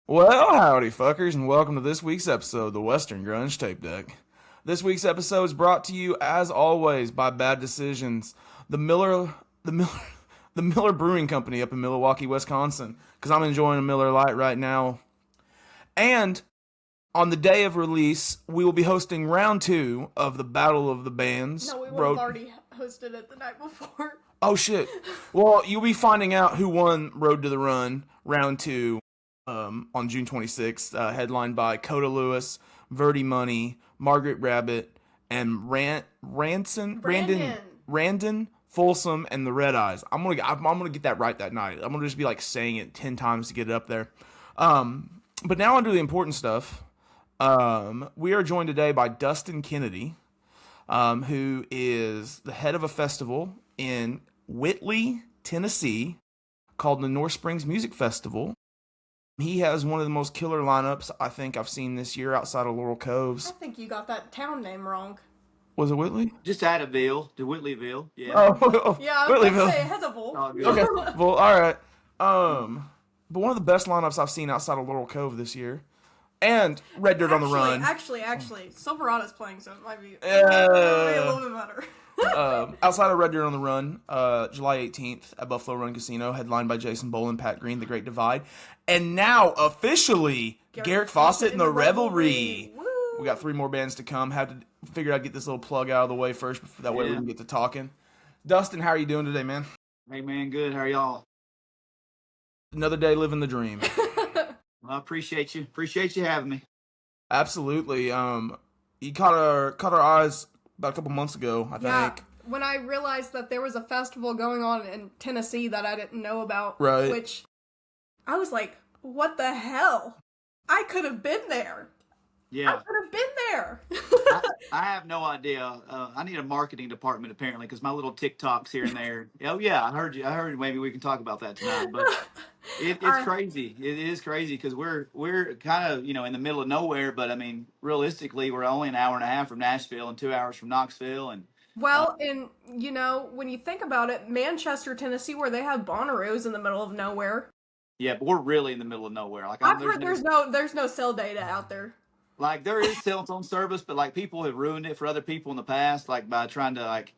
Well, howdy, fuckers, and welcome to this week's episode of the Western Grunge Tape Deck. This week's episode is brought to you, as always, by Bad Decisions, the Miller, the Miller, the Miller Brewing Company up in Milwaukee, Wisconsin. Because I'm enjoying a Miller Lite right now. And on the day of release, we will be hosting round 2 of the Battle of the Bands. No, we would have already hosted it the night before. Oh shit! Well, you'll be finding out who won Road to the Run round 2. On June 26th, headlined by Coda Lewis, Verdi Money, Margaret Rabbit, and Randon, Folsom, and the Red Eyes. I'm gonna get that right that night. I'm gonna just be like saying it 10 times to get it up there. But now onto the important stuff. We are joined today by Dustin Kennedy, who is the head of a festival in Whitley, Tennessee, called the North Springs Music Festival. He has one of the most killer lineups I think I've seen this year outside of Laurel Coves. I think you got that town name wrong. Was it Whitley? Just out of Ville, to Whitleyville. Yeah. Oh, yeah, I was going to say it has a Vol. Okay, well, all right. But one of the best lineups I've seen outside of Laurel Cove this year, and Red Dirt on the Run. Actually, Silverado's playing, so it might be a little bit better. Outside of Red Dirt on the Run, July 18th at Buffalo Run Casino, headlined by Jason Boland, Pat Green, The Great Divide, and now officially Garrett Fawcett and the Revelry. Woo. We got 3 more bands to come. Have to figure I'd get this little plug out of the way first, that way we can get to talking. Dustin, how are you doing today, man? Hey, man, good. How are y'all? Another day living the dream. Well, I appreciate you. Appreciate you having me. Absolutely. You caught our eyes about a couple months ago, I think. When I realized that there was a festival going on in Tennessee that I didn't know about, right? Which I was like, what the hell? I could have been there. Yeah. I could have been there. I have no idea. I need a marketing department, apparently, because my little TikToks here and there. Oh, yeah, I heard you. I heard maybe we can talk about that tonight. But it's crazy. It is crazy because we're kind of, in the middle of nowhere. But, I mean, realistically, we're only an hour and a half from Nashville and 2 hours from Knoxville. And and, when you think about it, Manchester, Tennessee, where they have Bonnaroo's in the middle of nowhere. Yeah, but we're really in the middle of nowhere. Like I've heard there's no cell data out there. Like, there is cell phone service, but, like, people have ruined it for other people in the past, like, by trying to, like,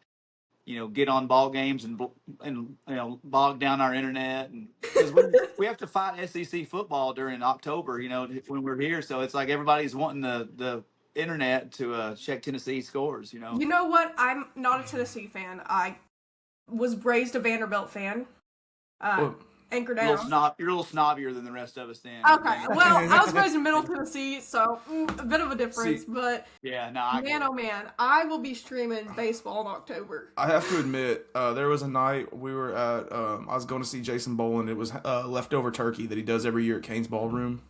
get on ball games and bog down our internet. And because we have to fight SEC football during October, when we're here. So it's like everybody's wanting the internet to check Tennessee scores, You know what? I'm not a Tennessee fan. I was raised a Vanderbilt fan. Anchor down. You're a little snobbier than the rest of us then. Okay, well, I was raised in Middle Tennessee, so a bit of a difference, but yeah, no, man, I will be streaming baseball in October. I have to admit, there was a night we were at, I was going to see Jason Boland. It was Leftover Turkey that he does every year at Cain's Ballroom,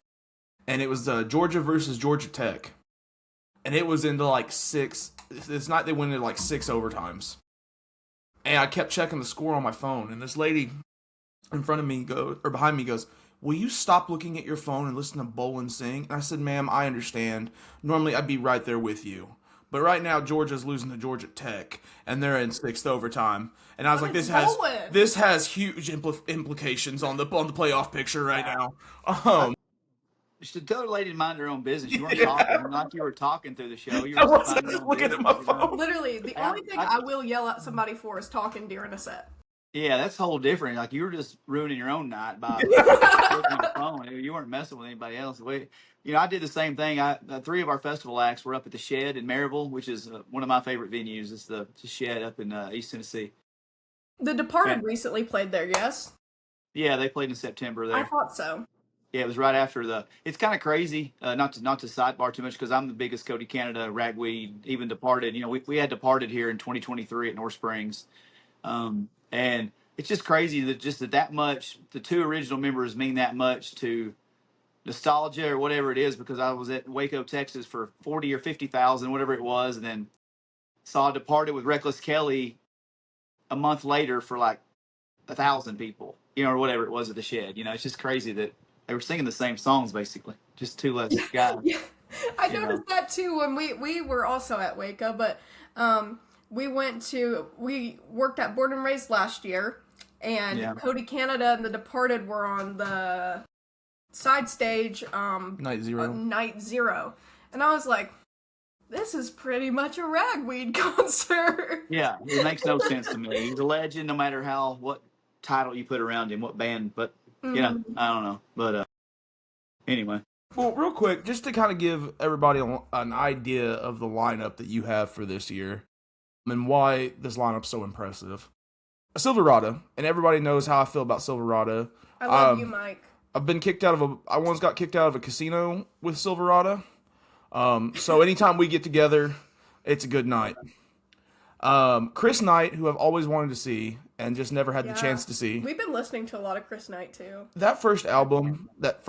and it was Georgia versus Georgia Tech, and it was into like 6, this night they went into like 6 overtimes, and I kept checking the score on my phone, and this lady in front of me behind me goes, "Will you stop looking at your phone and listen to Boland sing?" And I said, "Ma'am, I understand. Normally I'd be right there with you. But right now Georgia's losing to Georgia Tech and they're in 6th overtime." And I was like, this has huge implications on the playoff picture right now. You should tell the lady to mind her own business. You weren't talking like you were talking through the show. You were I wasn't looking at my phone. Literally, the only thing I will yell at somebody for is talking during a set. Yeah, that's a whole different. Like, you were just ruining your own night by looking at the phone. You weren't messing with anybody else. I did the same thing. 3 of our festival acts were up at the Shed in Maryville, which is one of my favorite venues. It's the Shed up in East Tennessee. The Departed recently played there, yes? Yeah, they played in September there. I thought so. Yeah, it was right after it's kind of crazy, not to sidebar too much, because I'm the biggest Cody Canada, Ragweed, even Departed. We had Departed here in 2023 at North Springs. And it's just crazy that much, the 2 original members mean that much to nostalgia or whatever it is, because I was at Waco, Texas for 40 or 50,000, whatever it was, and then saw Departed with Reckless Kelly a month later for like 1,000 people, or whatever it was at the Shed. It's just crazy that they were singing the same songs, basically, just 2 less guys. Yeah, I noticed that too when we were also at Waco, but we worked at Born and Raised last year, and Cody Canada and The Departed were on the side stage, Night Zero. Night Zero, and I was like, this is pretty much a ragweed concert. Yeah, it makes no sense to me. He's a legend, no matter what title you put around him, what band. But I don't know. But anyway. Well, real quick, just to kind of give everybody an idea of the lineup that you have for this year and why this lineup's so impressive. Silverado, and everybody knows how I feel about Silverado. I love you, Mike. I've been kicked out of I once got kicked out of a casino with Silverado. So anytime we get together, it's a good night. Chris Knight, who I've always wanted to see and just never had the chance to see. We've been listening to a lot of Chris Knight too. That first album, that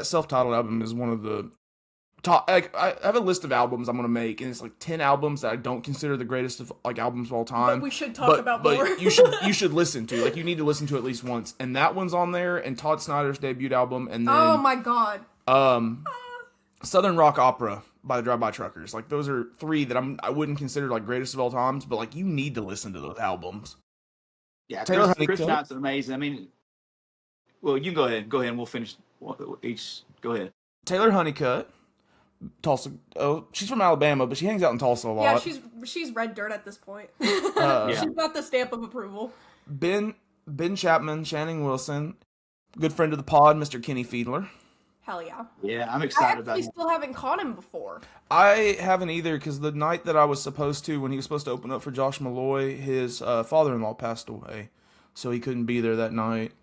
self-titled album is one of the top. Like, I have a list of albums I'm gonna make, and it's like 10 albums that I don't consider the greatest of like albums of all time. But we should talk about more. But you should listen to, like, you need to listen to at least once. And that one's on there, and Todd Snyder's debut album, and then oh my god, Southern Rock Opera by the Drive-By Truckers. Like, those are 3 that I wouldn't consider like greatest of all times, but like you need to listen to those albums. Yeah, Chris Knight's amazing. I mean, well, you go ahead, and we'll finish each. Go ahead. Taylor Honeycutt, Tulsa. Oh, she's from Alabama, but she hangs out in Tulsa a lot. Yeah, she's red dirt at this point. She's got the stamp of approval. Ben Chapman, Channing Wilson, good friend of the pod, Mr. Kenny Fiedler. Hell yeah. Yeah, I'm excited about it. I still haven't caught him before. I haven't either, because the night that I was supposed to, when he was supposed to open up for Josh Malloy, his father-in-law passed away, so he couldn't be there that night.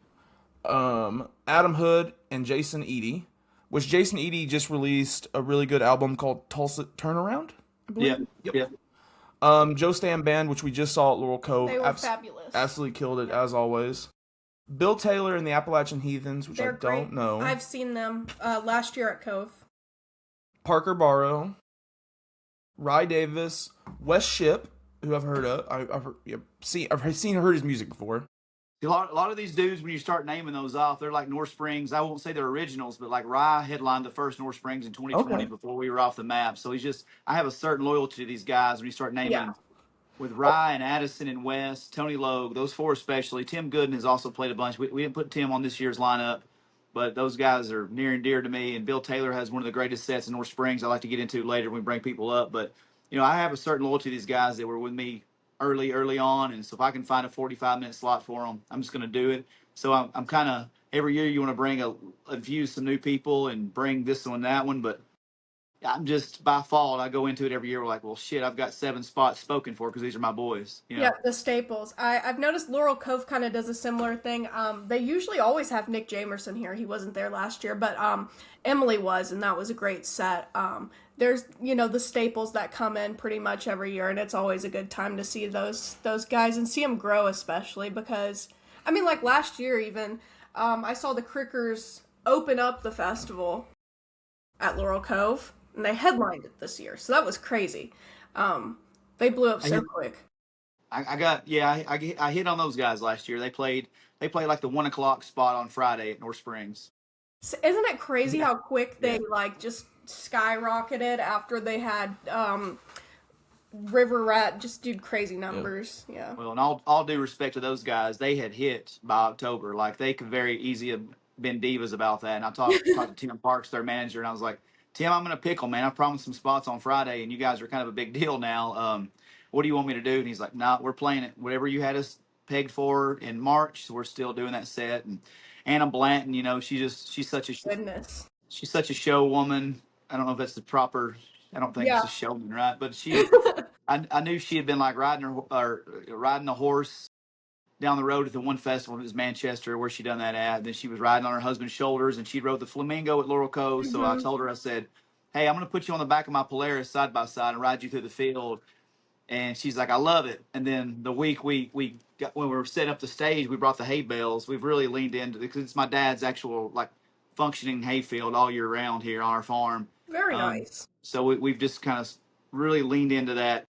Adam Hood and Jason Eady, which Jason Eady just released a really good album called Tulsa Turnaround, I believe. Yep. Joe Stam Band, which we just saw at Laurel Cove. They were fabulous. Absolutely killed it, as always. Bill Taylor and the Appalachian Heathens, which They're I don't know. I've seen them last year at Cove. Parker Barrow, Rye Davis, Wes Ship, who I've heard of. I've heard his music before. A lot of these dudes, when you start naming those off, they're like North Springs. I won't say they're originals, but like Rye headlined the first North Springs in 2020 before we were off the map. So I have a certain loyalty to these guys when you start naming with Rye and Addison and West, Tony Logue, those 4 especially. Tim Gooden has also played a bunch. We didn't put Tim on this year's lineup, but those guys are near and dear to me. And Bill Taylor has one of the greatest sets in North Springs I like to get into later when we bring people up. But, I have a certain loyalty to these guys that were with me early on, and so if I can find a 45-minute slot for them, I'm just going to do it. So I'm kind of, every year you want to bring some new people and bring this one, that one, but I'm just, by fault, I go into it every year like, well, shit, I've got 7 spots spoken for because these are my boys. Yeah, the staples. I've noticed Laurel Cove kind of does a similar thing. They usually always have Nick Jamerson here. He wasn't there last year, but Emily was, and that was a great set. There's, the staples that come in pretty much every year, and it's always a good time to see those guys and see them grow, especially because, like last year even, I saw the Crickers open up the festival at Laurel Cove, and they headlined it this year, so that was crazy. They blew up so quick. I hit on those guys last year. They played like the 1 o'clock spot on Friday at North Springs. So isn't it crazy how quick they just skyrocketed after they had River Rat just do crazy numbers? Yeah. Well, and all due respect to those guys, they had hit by October. Like, they could very easily have been divas about that. And I talked to Tim Parks, their manager, and I was like, Tim, I'm going to pickle, man. I promised some spots on Friday, and you guys are kind of a big deal now. What do you want me to do? And he's like, nah, we're playing it. Whatever you had us pegged for in March, so we're still doing that set. And Anna Blanton, she's such a goodness. She's such a show woman. I don't know if that's the proper. I don't think it's a showman, right? But I knew she had been like riding a horse down the road at the one festival. It was Manchester where she done that at. Then she was riding on her husband's shoulders, and she rode the Flamingo at Laurel Cove. So I told her, I said, hey, I'm going to put you on the back of my Polaris side by side and ride you through the field. And she's like, I love it. And then the week when we were setting up the stage, we brought the hay bales. We've really leaned into, because it's my dad's actual functioning hayfield all year round here on our farm. Very nice. So we've just kind of really leaned into that.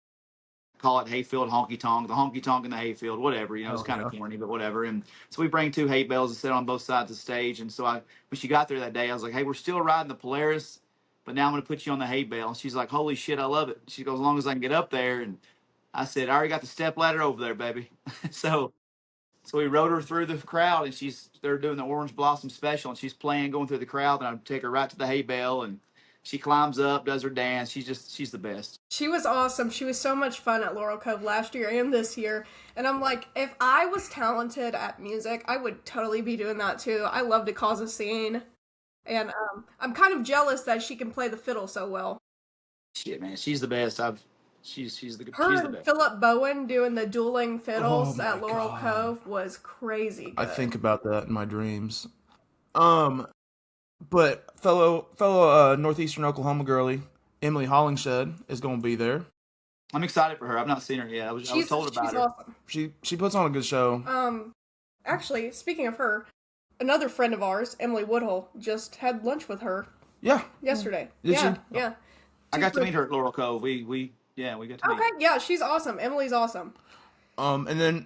Call it hayfield honky tonk, the honky tonk in the hayfield, whatever. It's kind of corny, but whatever. And so we bring 2 hay bales and sit on both sides of the stage. And so when she got there that day, I was like, hey, we're still riding the Polaris, but now I'm going to put you on the hay bale. And she's like, holy shit, I love it. She goes, as long as I can get up there. And I said, I already got the step ladder over there, baby. So So we rode her through the crowd, and they're doing the Orange Blossom Special, and she's playing, going through the crowd, and I take her right to the hay bale, and she climbs up, does her dance. She's the best. She was awesome. She was so much fun at Laurel Cove last year and this year. And I'm like, if I was talented at music, I would totally be doing that too. I love to cause a scene. And I'm kind of jealous that she can play the fiddle so well. Shit, man, she's the best. She's Her the and best. Philip Bowen doing the dueling fiddles Oh at my Laurel God. Cove was crazy good. I think about that in my dreams. But fellow northeastern Oklahoma girly Emily Hollingshed is going to be there. I'm excited for her. I've not seen her yet. I was told about she's her. awesome. She puts on a good show. Actually, speaking of her, another friend of ours, Emily Woodhull, just had lunch with her Yeah. yesterday. Did yeah, she? yeah. I got to meet her at Laurel Cove. We got to meet. Okay, yeah, she's awesome. Emily's awesome. And then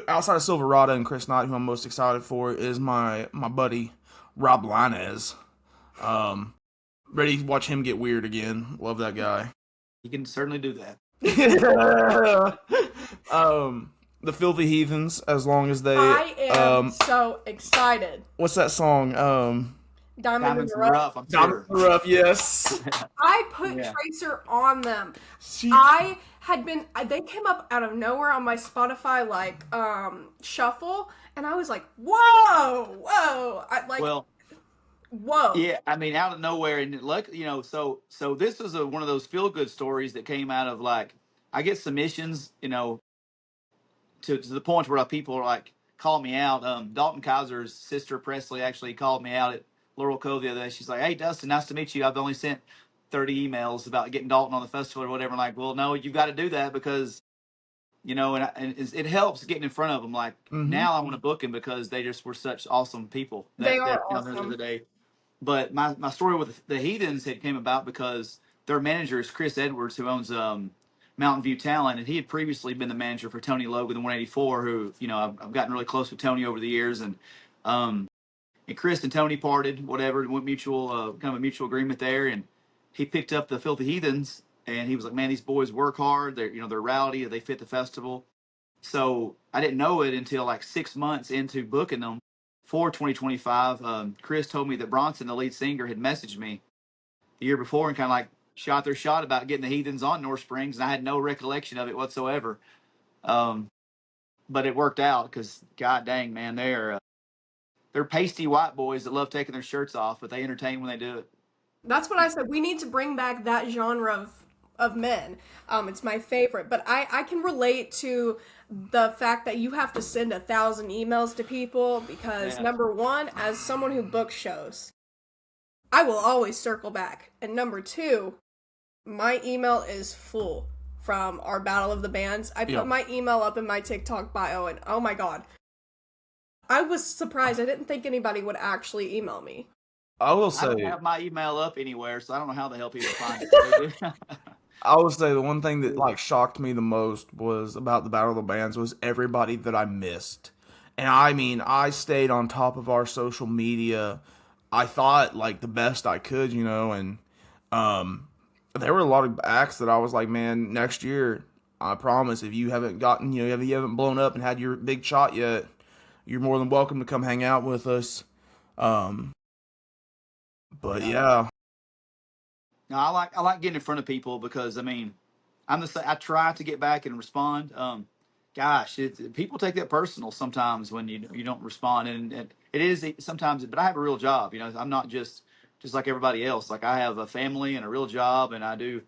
outside of Silverado and Chris Knight, who I'm most excited for, is my buddy Rob Linez. Ready to watch him get weird again. Love that guy. You can certainly do that. The Filthy Heathens, as long as they. I am so excited. What's that song? Diamond in Diamonds the in Rough. Rough. I'm Diamond sure. in the Rough, yes. I put Yeah. Tracer on them. She, I had been. They came up out of nowhere on my Spotify like shuffle, and I was like, "Whoa, whoa!" Whoa. Yeah, I mean, out of nowhere, and luck, so this is one of those feel good stories that came out of like I get submissions, to the point where people are like call me out. Dalton Kaiser's sister Presley actually called me out at Laurel Cove the other day. She's like, "Hey, Dustin, nice to meet you. I've only sent 30 emails about getting Dalton on the festival or whatever." I'm like, "Well, no, you've got to do that because." It helps getting in front of them. Like now, I want to book him because they just were such awesome people. They are Down there the awesome. other day. But my story with the Heathens had came about because their manager is Chris Edwards, who owns Mountain View Talent, and he had previously been the manager for Tony Logan, the 184, who I've gotten really close with Tony over the years, and Chris and Tony parted, whatever, went mutual kind of a mutual agreement there, and he picked up the Filthy Heathens, and he was like, "Man, these boys work hard. They're rowdy. They fit the festival." So I didn't know it until like 6 months into booking them for 2025. Chris told me that Bronson, the lead singer, had messaged me the year before and kind of like shot their shot about getting the Heathens on North Springs, and I had no recollection of it whatsoever. But it worked out because, god dang, man, they're pasty white boys that love taking their shirts off, but they entertain when they do it. That's what I said. We need to bring back that genre of men. It's my favorite, but I can relate to the fact that you have to send 1,000 emails to people because Yeah. number one, as someone who books shows, I will always circle back, and number two, my email is full from our Battle of the Bands. I put Yeah. my email up in my TikTok bio, and oh my god, I was surprised. I didn't think anybody would actually email me. I will I don't say, have my email up anywhere, so I don't know how the hell people find it. I will say the one thing that like shocked me the most was about the Battle of the Bands was everybody that I missed. And I mean, I stayed on top of our social media. I thought like the best I could, and there were a lot of acts that I was like, man, next year, I promise, if you haven't gotten, if you haven't blown up and had your big shot yet, you're more than welcome to come hang out with us. But yeah. No, I like getting in front of people because I mean, I try to get back and respond. Gosh, people take that personal sometimes when you don't respond, and it is sometimes. But I have a real job, I'm not just like everybody else. Like I have a family and a real job, and I do.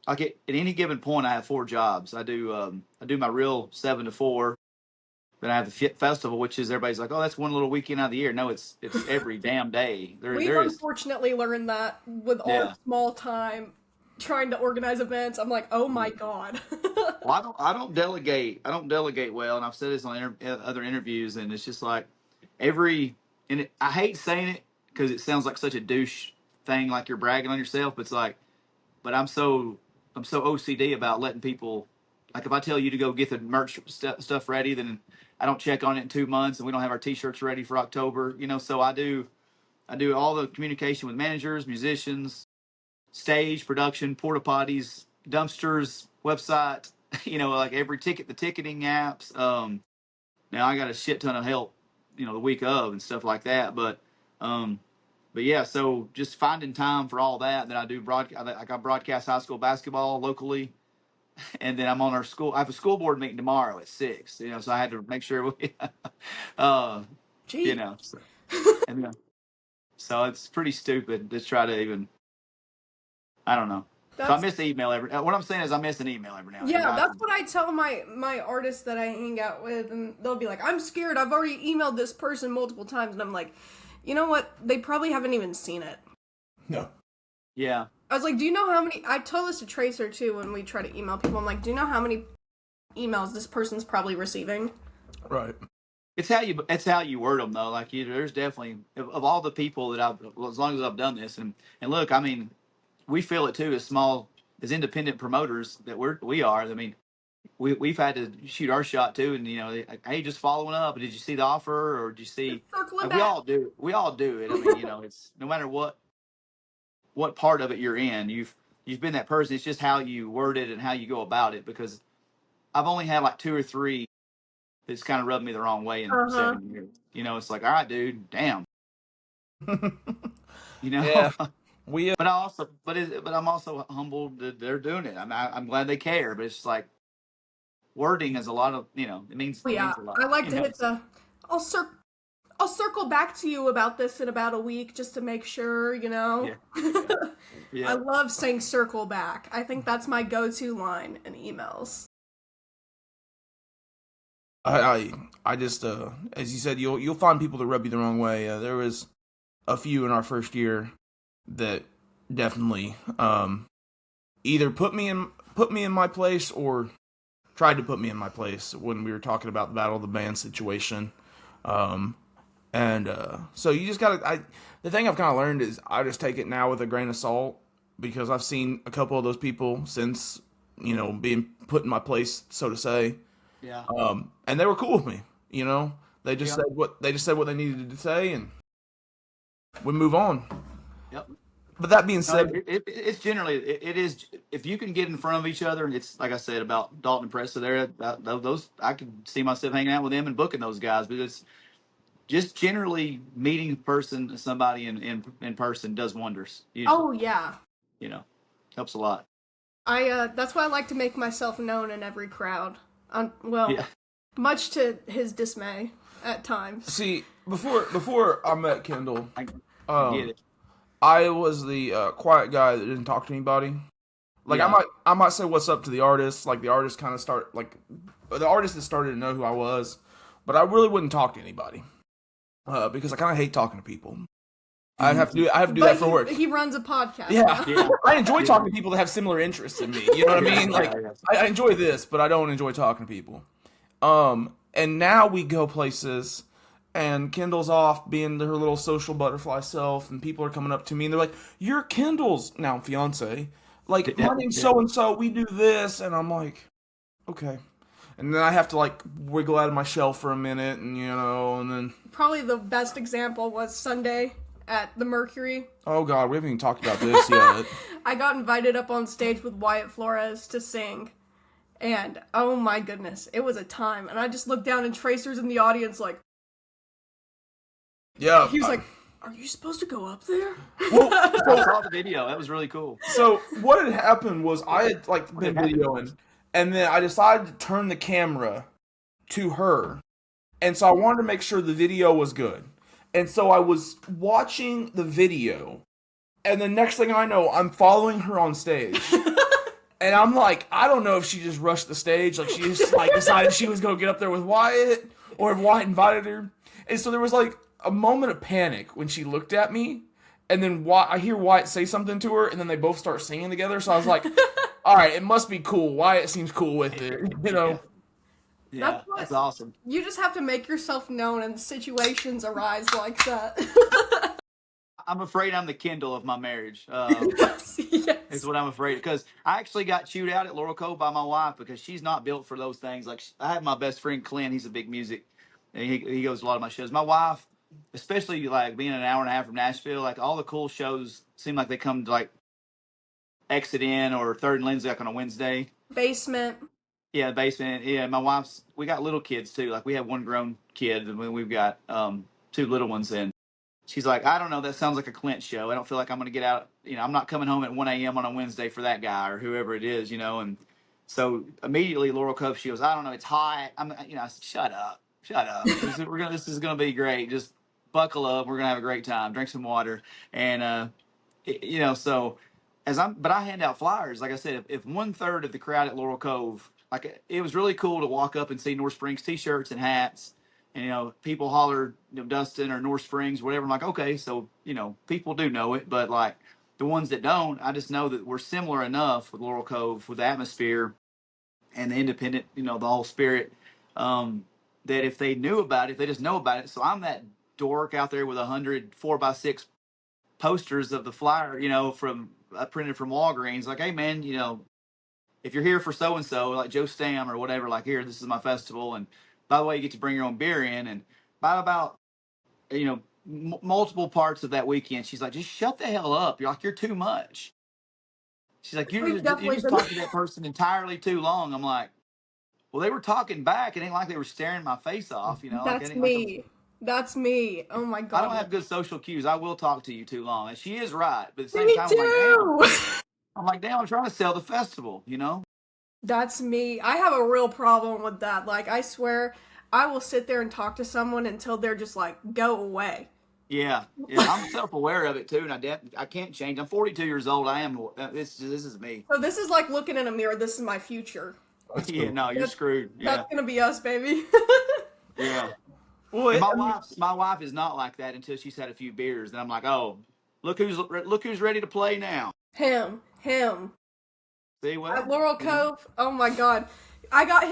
Like at any given point, I have 4 jobs. I do my real 7 to 4. Then I have the festival, which is everybody's like, "Oh, that's one little weekend out of the year." No, it's every damn day. We've There is. unfortunately learned that with our Yeah. small time trying to organize events. I'm like, oh my god. Well, I don't delegate. I don't delegate well, and I've said this on other interviews, and it's just like I hate saying it because it sounds like such a douche thing, like you're bragging on yourself. But it's like, but I'm so OCD about letting people. Like if I tell you to go get the merch stuff ready, then I don't check on it in 2 months, and we don't have our T-shirts ready for October. So I do all the communication with managers, musicians, stage production, porta potties, dumpsters, website. Like every the ticketing apps. Now I got a shit ton of help, the week of and stuff like that. But yeah, so just finding time for all that. Then I do I broadcast high school basketball locally, and then I'm on our school. I have a school board meeting tomorrow at 6. So I had to make sure we, uh, Gee. so, and so it's pretty stupid to try to even. I don't know. So I That's miss the email every. What I'm saying is I miss an email every now and then. Yeah, Guys, that's what I tell my artists that I hang out with, and they'll be like, "I'm scared. I've already emailed this person multiple times," and I'm like, "You know what? They probably haven't even seen it." No. yeah, I was like, "Do you know how many?" I told this to Tracer too when we try to email people. I'm like, "Do you know how many emails this person's probably receiving?" Right. it's how you word them though. Like there's definitely of all the people that as long as I've done this, and look, I mean, we feel it too as independent promoters that we are. I mean, we've had to shoot our shot too, and hey, just following up. Did you see the offer, or did you see? Circling Like, we back. all do. We all do it. I mean, it's no matter what part of it you're in, you've been that person. It's just how you word it and how you go about it. Because I've only had like 2 or 3 that's kind of rubbed me the wrong way in Uh huh. 7 years. It's like, all right, dude, damn. You Yeah. know. We But I'm also humbled that they're doing it. I'm glad they care, but it's like wording is a lot of it means Oh, it yeah, means a I lot. like to hit the. I'll cir- I'll circle back to you about this in about a week just to make sure. Yeah, yeah, I yeah. love saying circle back. I think that's my go-to line in emails. I just as you said, you'll find people that rub you the wrong way. There was a few in our first year that definitely either put me in my place or tried to put me in my place when we were talking about the Battle of the Band situation. Um, and so you just gotta. The thing I've kind of learned is I just take it now with a grain of salt because I've seen a couple of those people since being put in my place, so to say. Yeah. And they were cool with me. They just Yep. said what they needed to say, and we move on. Yep. But that being No, said, it's generally it is if you can get in front of each other. It's like I said about Dalton and Presta. There, those I could see myself hanging out with them and booking those guys. But it's just generally meeting somebody in person does wonders. Usually, Oh yeah. you know, helps a lot. That's why I like to make myself known in every crowd. Well, Yeah, much to his dismay at times. see, before I met Kyndal, I get um, it. I was the quiet guy that didn't talk to anybody. Like Yeah, I might say what's up to the artist. Like the artist kind of start like the artist that started to know who I was, but I really wouldn't talk to anybody because I kind of hate talking to people. I have to do that But for work. he runs a podcast. Yeah, yeah, I enjoy yeah, talking to people that have similar interests in me. You know what I yeah, mean? Like yeah, I enjoy this, but I don't enjoy talking to people. And now we go places, and Kendall's off being her little social butterfly self, and people are coming up to me and they're like, "You're Kendall's now fiance. Like yeah, my name's yeah. so and so. We do this," and I'm like, "Okay." And then I have to like wiggle out of my shell for a minute, and then Probably the best example was Sunday at the Mercury. oh god, we haven't even talked about this yet. I got invited up on stage with Wyatt Flores to sing. And oh my goodness, it was a time. And I just looked down and Tracer's in the audience like Yeah. he was like, "Are you supposed to go up there?" Well, I saw the video. That was really cool. so what had happened was I had like What been did happen? videoing, and then I decided to turn the camera to her, and so I wanted to make sure the video was good, and so I was watching the video, and the next thing I know, I'm following her on stage, and I'm like, I don't know if she just rushed the stage, like she just like decided she was gonna get up there with Wyatt, or if Wyatt invited her, and so there was like a moment of panic when she looked at me, and then I hear Wyatt say something to her, and then they both start singing together. So I was like, "All right, it must be cool. Wyatt seems cool with it, you Yeah, know." That's yeah, what that's awesome. you just have to make yourself known and situations arise like that. I'm afraid I'm the Kindle of my marriage. Yes, Is yes. what I'm afraid because I actually got chewed out at Laurel Cove by my wife because she's not built for those things. Like I have my best friend Clint, he's a big music, and he goes to a lot of my shows. My wife, especially like being an hour and a half from Nashville, like all the cool shows seem like they come to like Exit In or Third and Lindsay like on a Wednesday. Basement. Yeah, basement. Yeah, my wife's. We got little kids too. Like we have one grown kid, and we've got two little ones. And she's like, I don't know. That sounds like a Clint show. I don't feel like I'm going to get out. I'm not coming home at 1 a.m. on a Wednesday for that guy or whoever it is. And so immediately Laurel Cove, she goes, I don't know. It's hot. I said, shut up, shut up. This is gonna be great. Just buckle up. We're gonna have a great time. Drink some water, and so but I hand out flyers. Like I said, if 1/3 of the crowd at Laurel Cove, like it was really cool to walk up and see North Springs t-shirts and hats, and people holler, Dustin or North Springs, whatever. I'm like, okay, so people do know it, but like the ones that don't, I just know that we're similar enough with Laurel Cove, with the atmosphere and the independent, the whole spirit, that if they knew about it, if they just know about it. So I'm that dork out there with 100 4x6 posters of the flyer, from printed from Walgreens. Like, hey man, if you're here for so and so, like Joe Stam or whatever, like here, this is my festival, and by the way, you get to bring your own beer in. And by about multiple parts of that weekend, she's like, just shut the hell up. You're too much. She's like, We've you definitely just been. talked to that person entirely too long. I'm like, well, they were talking back. It ain't like they were staring my face off. Like it That's ain't like me. That's me. Oh my I don't god. have good social cues. I will talk to you too long, and she is right. But at the same Me time, I'm like, damn. too. I'm trying to sell the festival. That's me. I have a real problem with that. Like, I swear, I will sit there and talk to someone until they're just like, go away. Yeah, yeah. I'm self-aware of it too, and I can't change. I'm 42 years old. I am. This is me. So this is like looking in a mirror. This is my future. That's Yeah, cool. no, you're That, screwed. that's Yeah, gonna be us, baby. yeah. Well, And I mean, my wife is not like that until she's had a few beers. Then I'm like, oh, look who's ready to play now. Him. See, At well, Laurel Cove, oh my god. I got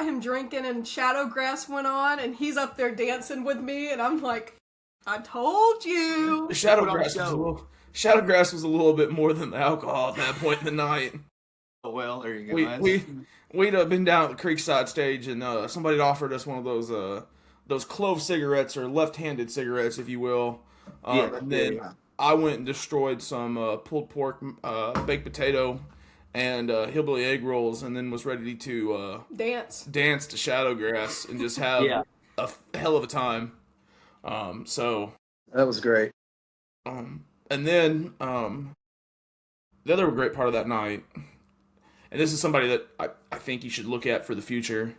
him drinking and Shadowgrass went on and he's up there dancing with me and I'm like, I told you. put on a show. Shadowgrass was a little bit more than the alcohol at that point in the night. Oh, well, there you go. We we we'd been down at the Creekside stage and somebody had offered us one of those clove cigarettes or left-handed cigarettes, if you will. And then I went and destroyed some pulled pork, baked potato, and hillbilly egg rolls, and then was ready to Dance. dance to Shadowgrass and just have Yeah. a hell of a time. So That was great. and then the other great part of that night, and this is somebody that I think you should look at for the future,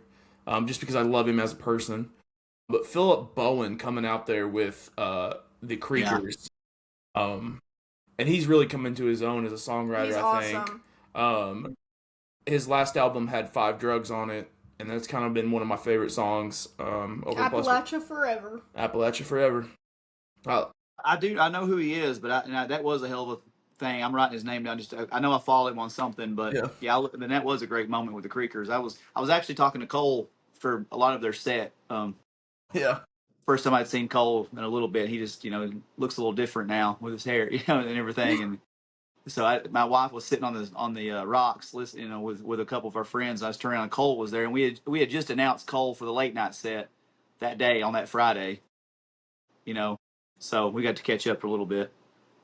just because I love him as a person. But Philip Bowen coming out there with the Creakers, and he's really come into his own as a songwriter. He's I think. awesome. His last album had Five Drugs on it, and that's kind of been one of my favorite songs. Over Appalachia forever. Appalachia Forever. I know who he is, but that was a hell of a thing. I'm writing his name down. I know I follow him on something, but then that was a great moment with the Creakers. I was actually talking to Cole for a lot of their set. Yeah. First time I'd seen Cole in a little bit. He just looks a little different now with his hair, and everything. And so my wife was sitting on the rocks, listening, with a couple of our friends. I was turning around, and Cole was there, and we had just announced Cole for the late night set that day on that Friday. So we got to catch up for a little bit.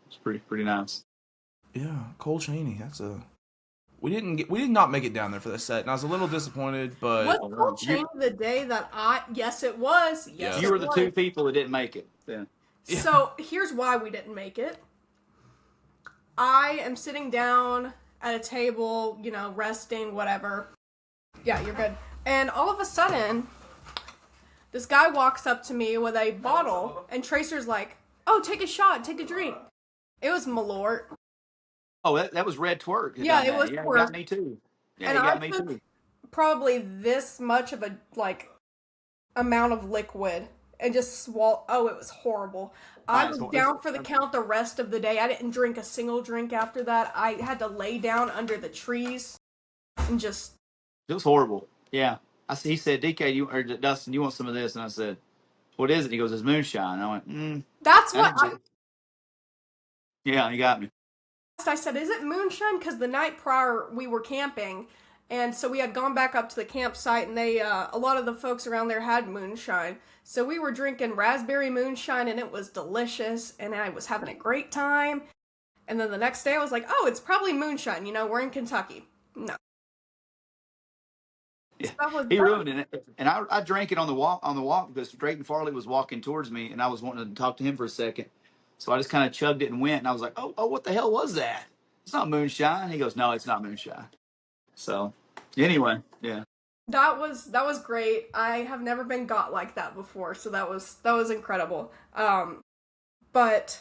It's pretty nice. Yeah, Cole Chaney. We did not make it down there for the set, and I was a little disappointed. But Was Cole Chaney the day that yes, it was. Yes, You were the two people that didn't make it. Yeah. So here's why we didn't make it. I am sitting down at a table, resting, whatever. Yeah, you're good. And all of a sudden, this guy walks up to me with a bottle, and Tracer's like, "Oh, take a shot, take a drink." It was Malort. Oh, that was Red Twerk. Yeah, it was He Twerk. got me too. Yeah, And he got I me took too. probably this much of a amount of liquid and just swallow. Oh, it was horrible. I was down for the count the rest of the day. I didn't drink a single drink after that. I had to lay down under the trees and just. It was horrible. Yeah. He said, DK, or Dustin, you want some of this? And I said, what is it? He goes, it's moonshine. And I went, That's what yeah, he got me. I said. Is it moonshine? Because the night prior we were camping, and so we had gone back up to the campsite, and a lot of the folks around there had moonshine. So we were drinking raspberry moonshine, and it was delicious, and I was having a great time. And then the next day I was like, oh, it's probably moonshine. We're in Kentucky. No. That was He ruined it, and I drank it on the walk because Drayton Farley was walking towards me, and I was wanting to talk to him for a second, so I just kind of chugged it and went, and I was like, oh, what the hell was that? It's not moonshine. He goes, no, it's not moonshine. So anyway, yeah. that was great. I have never been got like that before, so that was incredible. But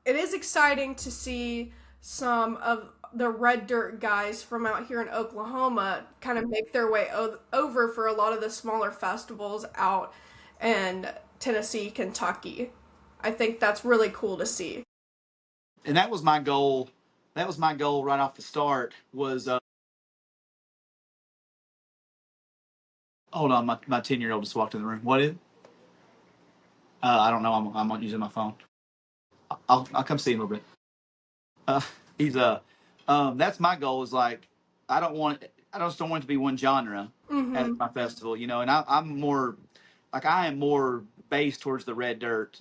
it is exciting to see some of the red dirt guys from out here in Oklahoma kind of make their way over for a lot of the smaller festivals out in Tennessee, Kentucky. I think that's really cool to see. And that was my goal. That was my goal right off the start. Was hold on, my 10-year-old just walked in the room. What is? I don't know. I'm not using my phone. I'll come see him a little bit. Uh, he's that's my goal. Is like I just don't want it to be one genre Mm-hmm. at my festival, And I'm more like I am more based towards the red dirt,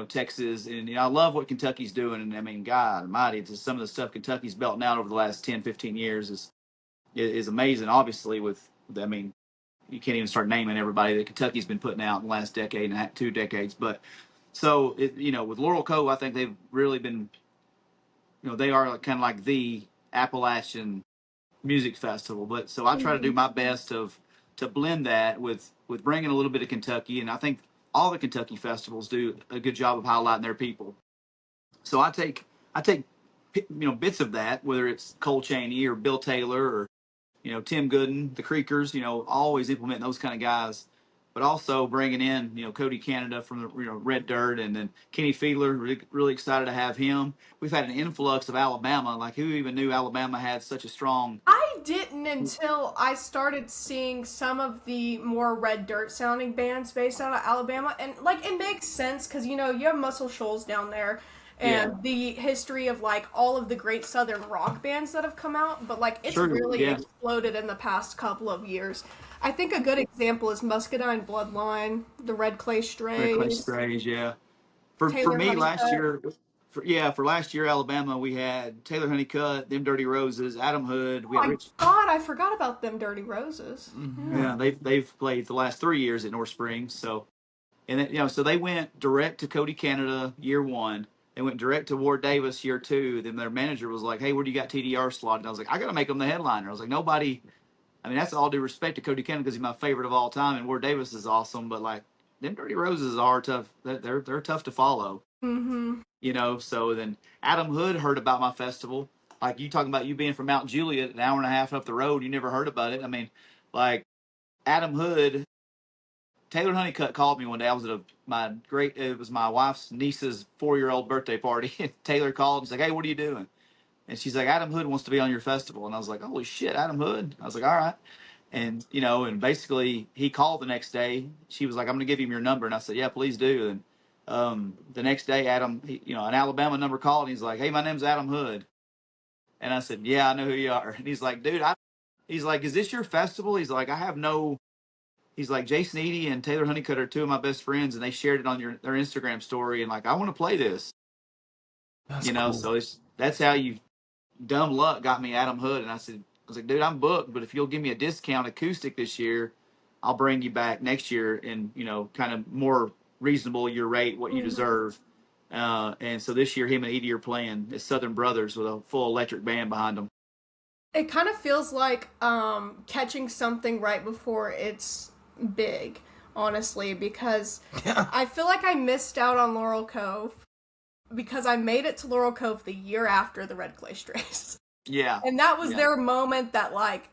Texas, and I love what Kentucky's doing. And I mean, God Almighty, it's just some of the stuff Kentucky's belting out over the last 10, 15 years is amazing. Obviously, I mean, you can't even start naming everybody that Kentucky's been putting out in the last decade and a half, 2 decades, but. So, with Laurel Cove, I think they've really been, they are kind of like the Appalachian music festival. But so I try to do Mm-hmm. my best to blend that with bringing a little bit of Kentucky, and I think all the Kentucky festivals do a good job of highlighting their people. So I take bits of that, whether it's Cole Chaney or Bill Taylor or Tim Gooden, the Creekers, always implementing those kind of guys, but also bringing in Cody Canada from the Red Dirt, and then Kenny Fiedler. Really, really excited to have him. We've had an influx of Alabama. Like, who even knew Alabama had such a strong? I didn't until I started seeing some of the more red dirt sounding bands based out of Alabama, and like it makes sense because you have Muscle Shoals down there, Yeah, and the history of like all of the great southern rock bands that have come out, but like it's true. really Yeah, exploded in the past couple of years. I think a good example is Muscadine Bloodline, the Red Clay Red Clay Strays, Strays. Yeah, for Taylor me last Honeycutt. year. For last year Alabama, we had Taylor Honeycutt, them Dirty Roses, Adam Hood. Oh We had my Rich. God, I forgot about them Dirty Roses. Mm-hmm. Yeah. Yeah, they've played the last 3 years at North Springs. So and then, so they went direct to Cody Canada year one. They went direct to Ward Davis year two. Then their manager was like, "Hey, where do you got TDR slotted?" And I was like, "I got to make them the headliner." I was like, "Nobody." I mean, that's all due respect to Cody Canada because he's my favorite of all time, and Ward Davis is awesome. But like, them Dirty Roses are tough. They're tough to follow. Mm-hmm. So then Adam Hood heard about my festival. Like, you talking about you being from Mount Juliet, an hour and a half up the road, you never heard about it. I mean, like, Adam Hood, Taylor Honeycutt called me one day. I was at it was my wife's niece's 4-year-old birthday party. And Taylor called and was like, "Hey, what are you doing?" And she's like, "Adam Hood wants to be on your festival." And I was like, "Holy shit, Adam Hood." I was like, "All right." And, and basically he called the next day. She was like, "I'm going to give him your number." And I said, "Yeah, please do." And the next day, an Alabama number called, and he's like, "Hey, my name's Adam Hood." And I said, "Yeah, I know who you are." And he's like, "Dude, he's like, is this your festival?" He's like, he's like, "Jason Eady and Taylor Honeycutt are two of my best friends, and they shared it on their Instagram story, and like, I want to play this." That's cool. So that's how you dumb luck got me Adam Hood. And I was like, "Dude, I'm booked, but if you'll give me a discount acoustic this year, I'll bring you back next year and kind of more reasonable your rate, what you Mm-hmm. deserve." And so this year, him and Edie are playing as Southern Brothers with a full electric band behind them. It kind of feels like catching something right before it's big, honestly, because Yeah. I feel like I missed out on Laurel Cove because I made it to Laurel Cove the year after the Red Clay Strays. Yeah, And that was yeah. their moment that, like,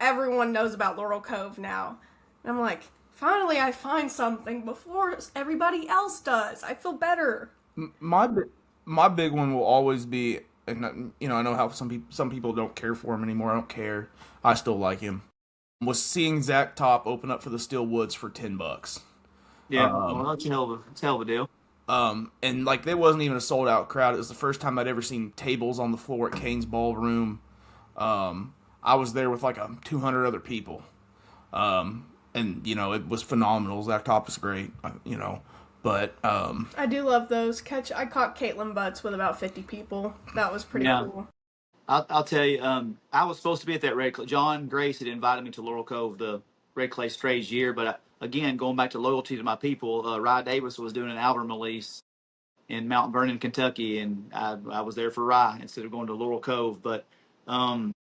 everyone knows about Laurel Cove now. And I'm like, finally I find something before everybody else does. I feel better. My my big one will always be, and I know how some people don't care for him anymore. I don't care. I still like him. Was seeing Zach Top open up for the Steel Woods for $10. Yeah. Well, that's a hell of a deal. And like there wasn't even a sold out crowd. It was the first time I'd ever seen tables on the floor at Kane's Ballroom. I was there with like 200 other people. And it was phenomenal. Zach Top was great. But I do love those. I caught Caitlin Butts with about 50 people. That was pretty Yeah. cool. I'll tell you. I was supposed to be at that Red Clay. John Grace had invited me to Laurel Cove the Red Clay Strays year, but again, going back to loyalty to my people, Rye Davis was doing an album release in Mount Vernon, Kentucky, and I was there for Rye instead of going to Laurel Cove. But um,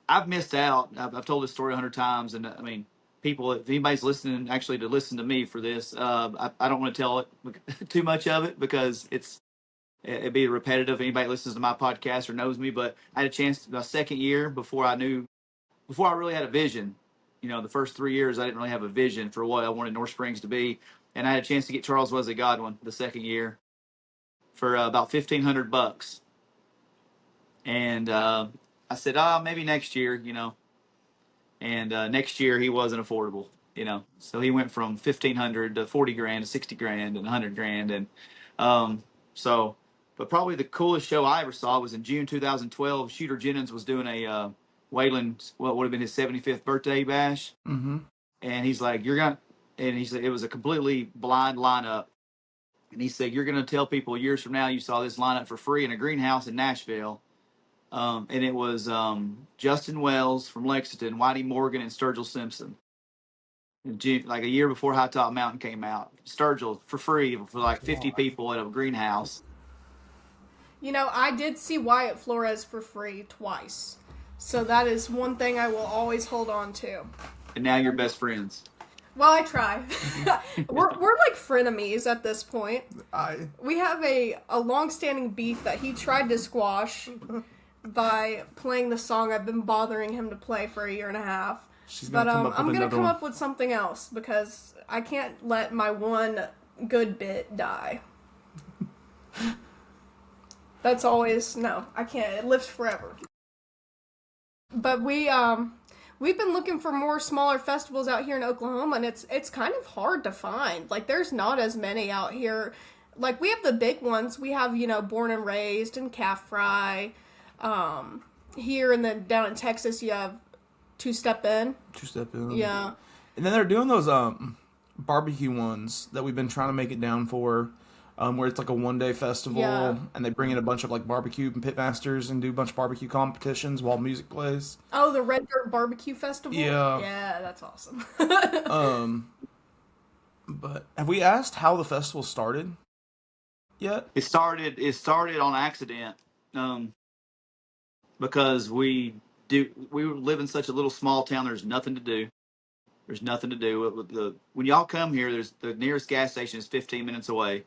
I've missed out. I've told this story 100 times, and I mean, people, if anybody's listening, actually to listen to me for this, I don't want to tell it too much of it because it'd be repetitive. If anybody listens to my podcast or knows me, but I had a chance my second year before I really had a vision. The first 3 years I didn't really have a vision for what I wanted North Springs to be, and I had a chance to get Charles Wesley Godwin the second year for about $1,500, and I said, maybe next year, and next year he wasn't affordable, so he went from 1,500 to 40 grand to 60 grand and 100 grand, and um, so. But probably the coolest show I ever saw was in June 2012. Shooter Jennings was doing a Waylon, what would have been his 75th birthday bash, Mm-hmm. and he's like, and he said it was a completely blind lineup, and he said, you're gonna tell people years from now you saw this lineup for free in a greenhouse in Nashville. And it was Justin Wells from Lexington, Whitey Morgan, and Sturgill Simpson. Like a year before High Top Mountain came out, Sturgill for free for like 50 people at a greenhouse. I did see Wyatt Flores for free twice. So that is one thing I will always hold on to. And now you're best friends. Well, I try. we're like frenemies at this point. We have a long-standing beef that he tried to squash by playing the song I've been bothering him to play for a year and a half. But I'm going to come up with something else because I can't let my one good bit die. That's always, no, I can't. It lives forever. But we've been looking for more smaller festivals out here in Oklahoma, and it's kind of hard to find. Like, there's not as many out here. Like, we have the big ones. We have, Born and Raised and Calf Fry. Here and then down in Texas, you have Two Step In. Two Step In. Yeah. And then they're doing those barbecue ones that we've been trying to make it down for. Where it's like a one-day festival, and they bring in a bunch of like barbecue and pitmasters and do a bunch of barbecue competitions while music plays. Oh, the Red Dirt Barbecue Festival? Yeah. Yeah, that's awesome. But have we asked how the festival started yet? It started on accident, because we live in such a little small town. There's nothing to do. There's nothing to do. When y'all come here, the nearest gas station is 15 minutes away.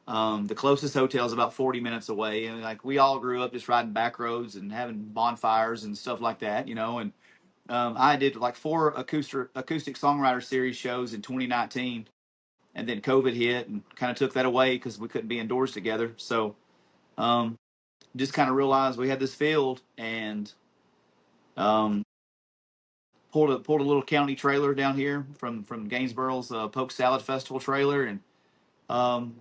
The closest hotel is about 40 minutes away, and like we all grew up just riding back roads and having bonfires and stuff like that, And I did like 4 acoustic songwriter series shows in 2019, and then COVID hit and kind of took that away because we couldn't be indoors together. So just kind of realized we had this field and pulled a little county trailer down here from Gainesboro's Poke Salad Festival trailer, and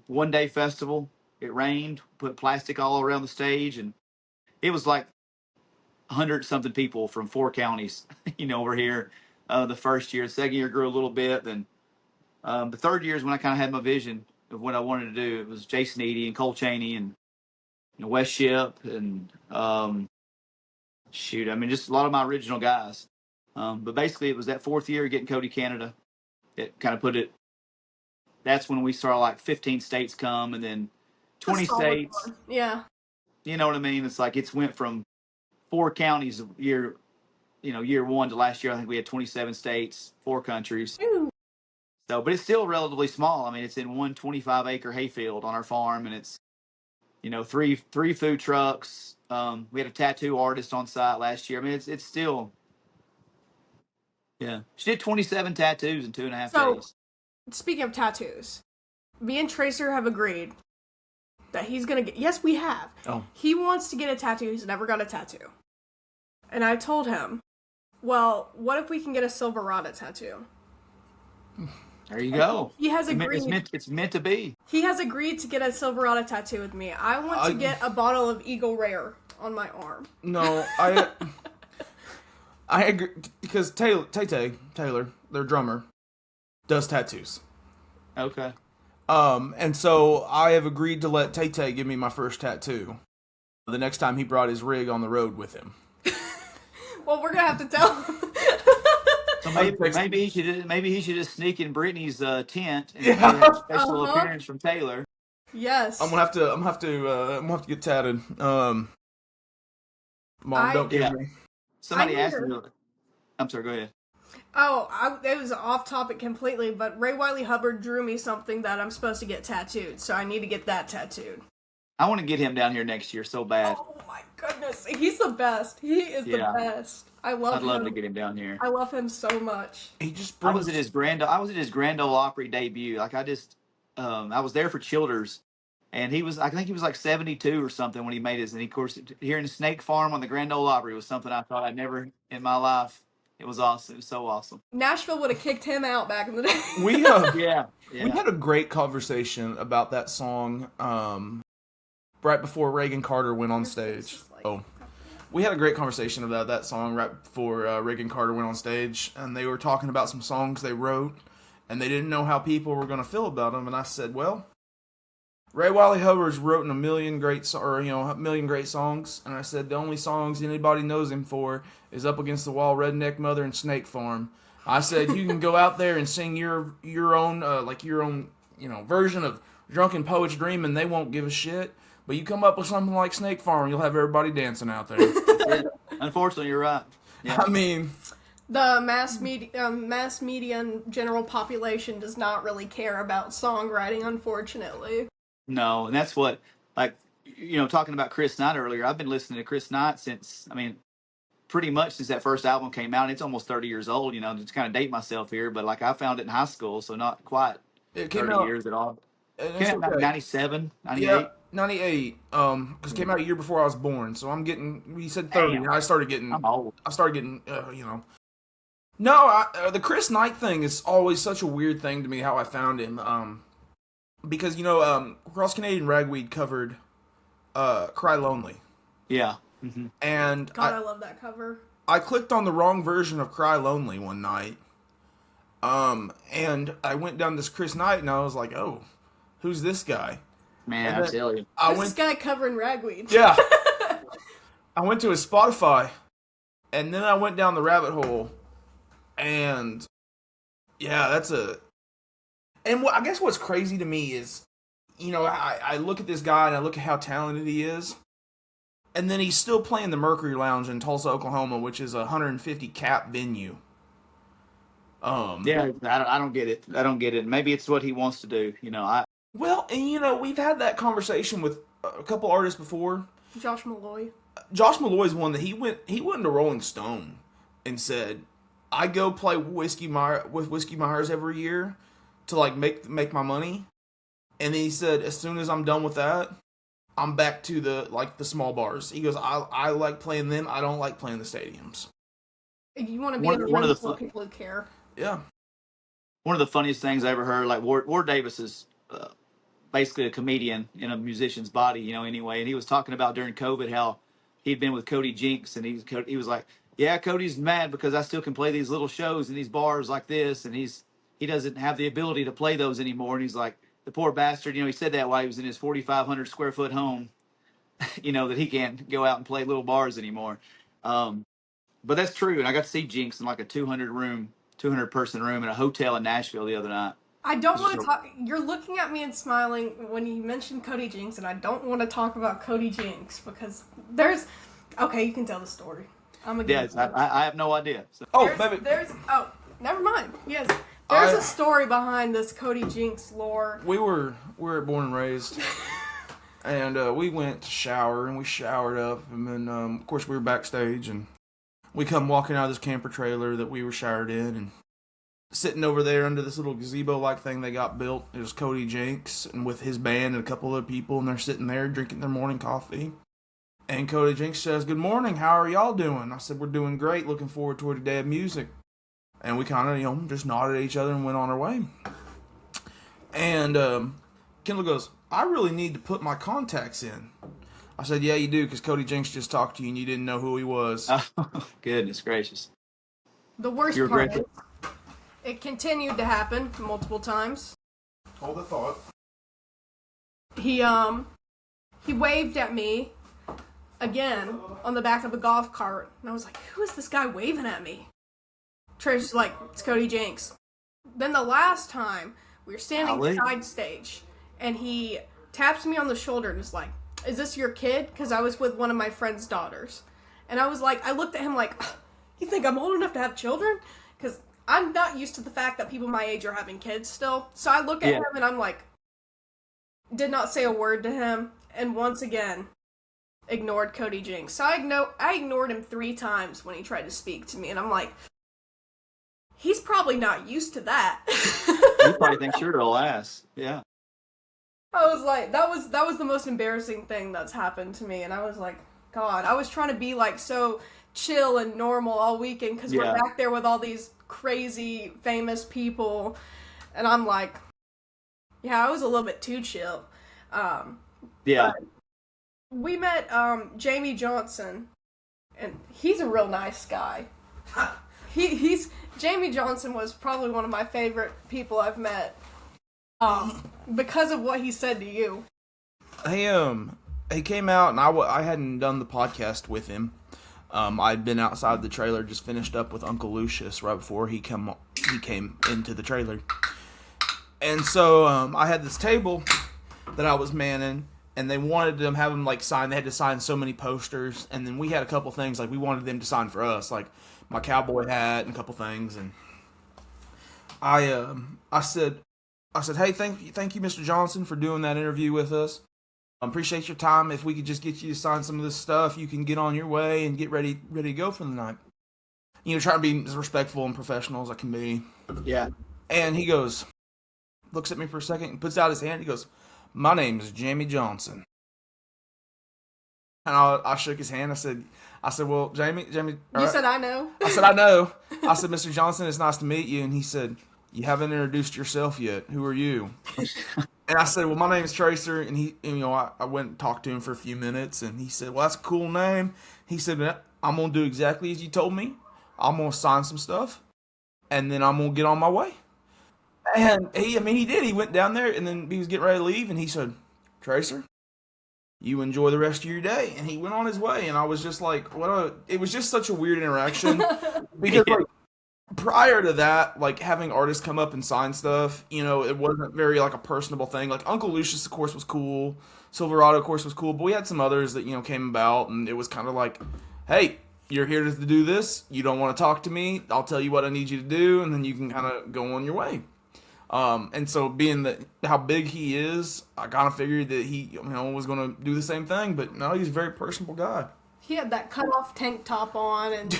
one day festival. It rained, put plastic all around the stage, and it was like 100 something people from 4 counties, over here. The first year, the second year grew a little bit. Then the third year is when I kind of had my vision of what I wanted to do. It was Jason Eady and Cole Chaney and West Ship and just a lot of my original guys. But basically, it was that 4th year getting Cody Canada. It kind of put it. That's when we saw like 15 states come, and then 20 states. Yeah. You know what I mean? It's like it's went from 4 counties year 1 to last year. I think we had 27 states, 4 countries. Ooh. So, but it's still relatively small. I mean, it's in one 25-acre hayfield on our farm, and it's 3 food trucks. We had a tattoo artist on site last year. I mean, it's still. Yeah, she did 27 tattoos in 2.5 days. Speaking of tattoos, me and Tracer have agreed that he's gonna get. Yes, we have. Oh. He wants to get a tattoo. He's never got a tattoo. And I told him, well, what if we can get a Silverado tattoo? There you go. He has agreed. It's meant to be. He has agreed to get a Silverado tattoo with me. I want to get a bottle of Eagle Rare on my arm. No, I agree because Taylor, their drummer, does tattoos. Okay. And so I have agreed to let Tay give me my first tattoo. the next time he brought his rig on the road with him. Well, we're gonna have to tell him. So maybe he should just sneak in Brittany's tent and Yeah. get a special appearance from Taylor. Yes. I'm gonna have to get tatted. Mom, don't kill me. Somebody asked me. I'm sorry. Go ahead. Oh, it was off topic completely, but Ray Wiley Hubbard drew me something that I'm supposed to get tattooed, so I need to get that tattooed. I want to get him down here next year so bad. Oh my goodness, he's the best. He is the best. I love him. I'd love to get him down here. I love him so much. He just I was at his Grand Ole Opry debut. Like I was there for Childers, and I think he was like 72 or something when he made his. And of course, hearing Snake Farm on the Grand Ole Opry was something I thought I'd never in my life. It was awesome. It was so awesome. Nashville would have kicked him out back in the day. We we had a great conversation about that song right before Reagan Carter went on stage. We had a great conversation about that song right before Reagan Carter went on stage, and they were talking about some songs they wrote, and they didn't know how people were going to feel about them. And I said, well, Ray Wiley Hubbard's wrote a million great songs, and I said the only songs anybody knows him for is Up Against the Wall, Redneck Mother, and Snake Farm. I said you can go out there and sing your own version of Drunken Poet's Dream, and they won't give a shit. But you come up with something like Snake Farm, you'll have everybody dancing out there. Unfortunately, you're right. Yeah. I mean, the mass media and general population does not really care about songwriting, unfortunately. No, and that's what, talking about Chris Knight earlier. I've been listening to Chris Knight pretty much since that first album came out. It's almost 30 years old. To kind of date myself here, but I found it in high school, so not quite 30 years at all. It came out 97, 98. Yeah, 98. Because it came out a year before I was born. So I'm getting. You said 30. And I started getting. I'm old. I started getting. No, the Chris Knight thing is always such a weird thing to me. How I found him. Because Cross Canadian Ragweed covered, "Cry Lonely." Yeah. Mm-hmm. And God, I love that cover. I clicked on the wrong version of "Cry Lonely" one night. And I went down this Chris Knight, and I was like, oh. Who's this guy? Man, I tell you. This guy covering Ragweed. Yeah. I went to his Spotify, and then I went down the rabbit hole, and yeah, and I guess what's crazy to me is, I look at this guy and I look at how talented he is, and then he's still playing the Mercury Lounge in Tulsa, Oklahoma, which is a 150 cap venue. Yeah, I don't get it. I don't get it. Maybe it's what he wants to do. Well, and we've had that conversation with a couple artists before. Josh Malloy. Josh Malloy's one that he went into Rolling Stone and said, I go play with Whiskey Myers every year to make my money. And then he said, as soon as I'm done with that, I'm back to the small bars. He goes, I like playing them. I don't like playing the stadiums. You want to be in the room for people who care. Yeah. One of the funniest things I ever heard, Ward Davis is basically a comedian in a musician's body, anyway. And he was talking about during COVID how he'd been with Cody Jinks, and he was like, yeah, Cody's mad because I still can play these little shows in these bars like this, and he doesn't have the ability to play those anymore. And he's like, the poor bastard, he said that while he was in his 4,500 square foot home, that he can't go out and play little bars anymore. But that's true. And I got to see Jinx in like a 200 person room in a hotel in Nashville the other night. I don't want to talk. You're looking at me and smiling when you mentioned Cody Jinks, and I don't want to talk about Cody Jinks because there's. Okay, you can tell the story. I have no idea. So. Never mind. Yes, there's a story behind this Cody Jinks lore. We were born and raised, and we went to shower, and we showered up, and then of course we were backstage, and we come walking out of this camper trailer that we were showered in, and sitting over there under this little gazebo-like thing they got built. It was Cody Jinks and with his band and a couple other people, and they're sitting there drinking their morning coffee. And Cody Jinks says, "Good morning, how are y'all doing?" I said, "We're doing great, looking forward to a day of music." And we kind of, just nodded at each other and went on our way. And Kyndal goes, "I really need to put my contacts in." I said, "Yeah, you do, because Cody Jinks just talked to you and you didn't know who he was." Oh, goodness gracious. The worst part is, it continued to happen multiple times. Hold the thought. He waved at me again on the back of a golf cart, and I was like, who is this guy waving at me? Tracer's like, it's Cody Jinks. Then the last time, we were standing beside stage, and he taps me on the shoulder and is like, is this your kid? Because I was with one of my friend's daughters. And I was like, I looked at him like, you think I'm old enough to have children? Because I'm not used to the fact that people my age are having kids still. So I look at him and I'm like, did not say a word to him. And once again, ignored Cody Jinks. So I ignored him 3 times when he tried to speak to me. And I'm like, he's probably not used to that. He probably thinks you're all ass. Yeah. I was like, that was the most embarrassing thing that's happened to me. And I was like, God, I was trying to be like so chill and normal all weekend because we're back there with all these crazy famous people. And I'm like, yeah, I was a little bit too chill. We met Jamie Johnson, and he's a real nice guy. Jamie Johnson was probably one of my favorite people I've met because of what he said to you. He came out, and I hadn't done the podcast with him. I'd been outside the trailer, just finished up with Uncle Lucius right before he came into the trailer. And so I had this table that I was manning, and they wanted to have him like sign. They had to sign so many posters, and then we had a couple things like we wanted them to sign for us, like my cowboy hat and a couple things. And I said, hey, thank you, Mr. Johnson, for doing that interview with us. I appreciate your time. If we could just get you to sign some of this stuff, you can get on your way and get ready to go for the night. You know, try to be as respectful and professional as I can be. Yeah. And he goes, looks at me for a second, puts out his hand. He goes, my name is Jamie Johnson. And I shook his hand. I said, well, Jamie. You right. Said I know. I said, I know. I said, Mr. Johnson, it's nice to meet you. And he said, you haven't introduced yourself yet. Who are you? And I said, well, my name is Tracer. And I went and talked to him for a few minutes. And he said, well, that's a cool name. He said, I'm going to do exactly as you told me. I'm going to sign some stuff. And then I'm going to get on my way. And he did. He went down there, and then he was getting ready to leave, and he said, Tracer, you enjoy the rest of your day. And he went on his way, and I was just like, it was just such a weird interaction. Because, like, prior to that, like, having artists come up and sign stuff, it wasn't very, like, a personable thing. Like, Uncle Lucius, of course, was cool. Silverado, of course, was cool. But we had some others that, came about, and it was kind of like, hey, you're here to do this. You don't want to talk to me. I'll tell you what I need you to do, and then you can kind of go on your way. And so being how big he is, I kind of figured that he, was going to do the same thing, but no, he's a very personable guy. He had that cut-off tank top on and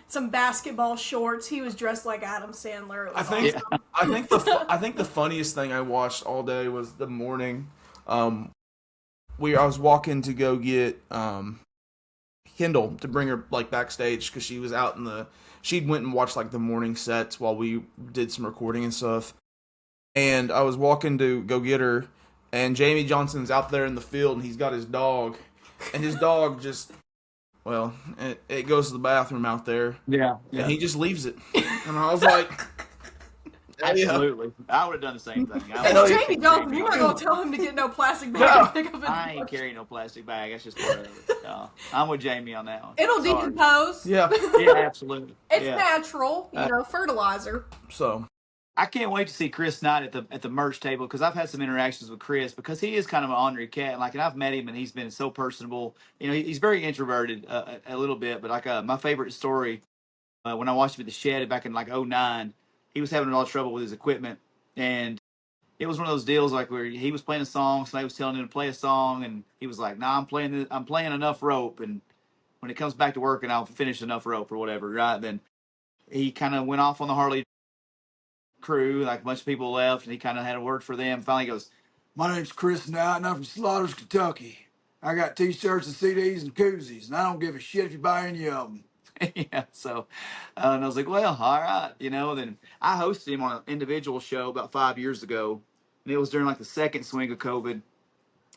some basketball shorts. He was dressed like Adam Sandler. It was awesome. I think the funniest thing I watched all day was the morning. I was walking to go get Kyndal to bring her like backstage because she was out she'd went and watched like the morning sets while we did some recording and stuff. And I was walking to go get her, and Jamie Johnson's out there in the field, and he's got his dog. And his dog just, it goes to the bathroom out there. Yeah. And he just leaves it. And I was like... Absolutely. I would have done the same thing. It's Jamie Johnson. You're not going to tell him to get no plastic bag. I ain't carrying no plastic bag. That's just part of it. No, I'm with Jamie on that one. It'll decompose. Yeah. Yeah, absolutely. It's natural, fertilizer. So... I can't wait to see Chris Knight at the merch table because I've had some interactions with Chris because he is kind of an ornery cat. And I've met him and he's been so personable. He's very introverted a little bit, but my favorite story when I watched him at the Shed back in '09, he was having a lot of trouble with his equipment, and it was one of those deals where he was playing a song, somebody was telling him to play a song, and he was like, "Nah, I'm playing enough rope, and when it comes back to work, and I'll finish enough rope or whatever." Right then, he kind of went off on the Harley crew, like a bunch of people left, and he kind of had a word for them. Finally goes, "My name's Chris Knight, and I'm from Slaughters, Kentucky. I got t-shirts and CDs and koozies, and I don't give a shit if you buy any of them." Yeah, so, and I was like, well, all right, then I hosted him on an individual show about 5 years ago, and it was during the second swing of COVID, and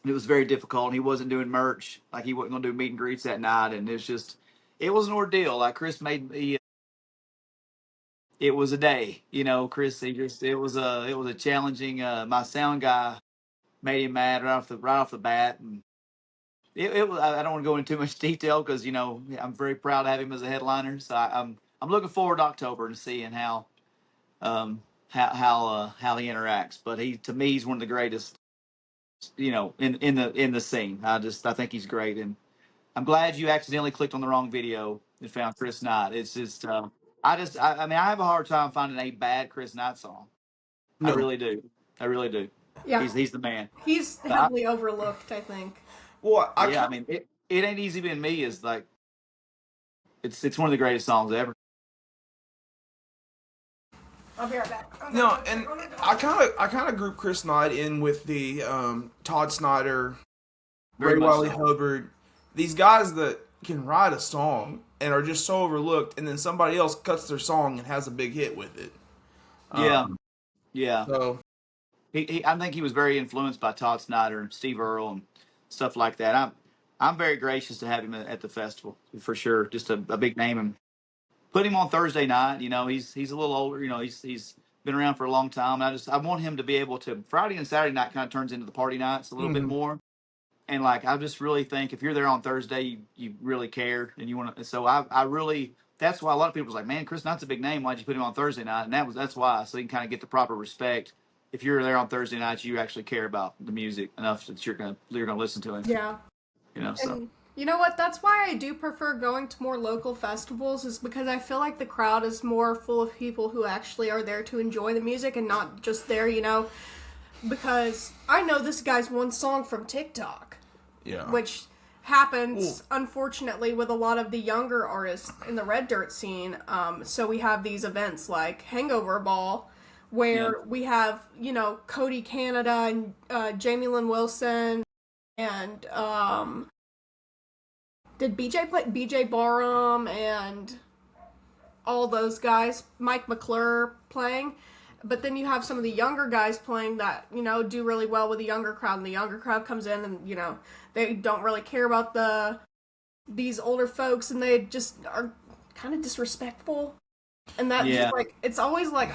it was very difficult, and he wasn't doing merch, he wasn't going to do meet and greets that night, and it was an ordeal. Chris made me, it was a day, Chris. It was a challenging. My sound guy made him mad right off the bat, and I don't want to go into too much detail because I'm very proud to have him as a headliner. So I'm looking forward to October and seeing um how he interacts. But to me he's one of the greatest in the scene. I think he's great, and I'm glad you accidentally clicked on the wrong video and found Chris Knight. It's just I mean I have a hard time finding a bad Chris Knight song. I No. really do. I really do. Yeah, He's the man. he's heavily overlooked, I think. Well, I Yeah, I can't. mean it ain't easy being me is like it's one of the greatest songs ever. I'll be right back. No, and I kind of group Chris Knight in with the Todd Snyder, Very Ray much Wiley so. Hubbard, these guys that can write a song and are just so overlooked, and then somebody else cuts their song and has a big hit with it. Yeah, yeah. So I think he was very influenced by Todd Snyder and Steve Earle and stuff like that. I'm very gracious to have him at the festival for sure. Just a big name, and put him on Thursday night. He's a little older. He's been around for a long time. I want him to be able to Friday and Saturday night kind of turns into the party nights a little bit mhm. more. And like I just really think if you're there on Thursday, you really care and you want to. So I really that's why a lot of people's like, man, Chris Knight's a big name. Why'd you put him on Thursday night? And that's why, so you can kind of get the proper respect. If you're there on Thursday nights, you actually care about the music enough that you're gonna listen to him. Yeah. So And you know what? That's why I do prefer going to more local festivals, is because I feel like the crowd is more full of people who actually are there to enjoy the music and not just there, because I know this guy's one song from TikTok, Yeah. which happens unfortunately with a lot of the younger artists in the red dirt scene. So we have these events like Hangover Ball, where we have Cody Canada and Jamie Lynn Wilson and did BJ play BJ Barham and all those guys, Mike McClure playing. But then you have some of the younger guys playing that, do really well with the younger crowd, and the younger crowd comes in and, they don't really care about these older folks, and they just are kind of disrespectful. And that yeah, just it's always like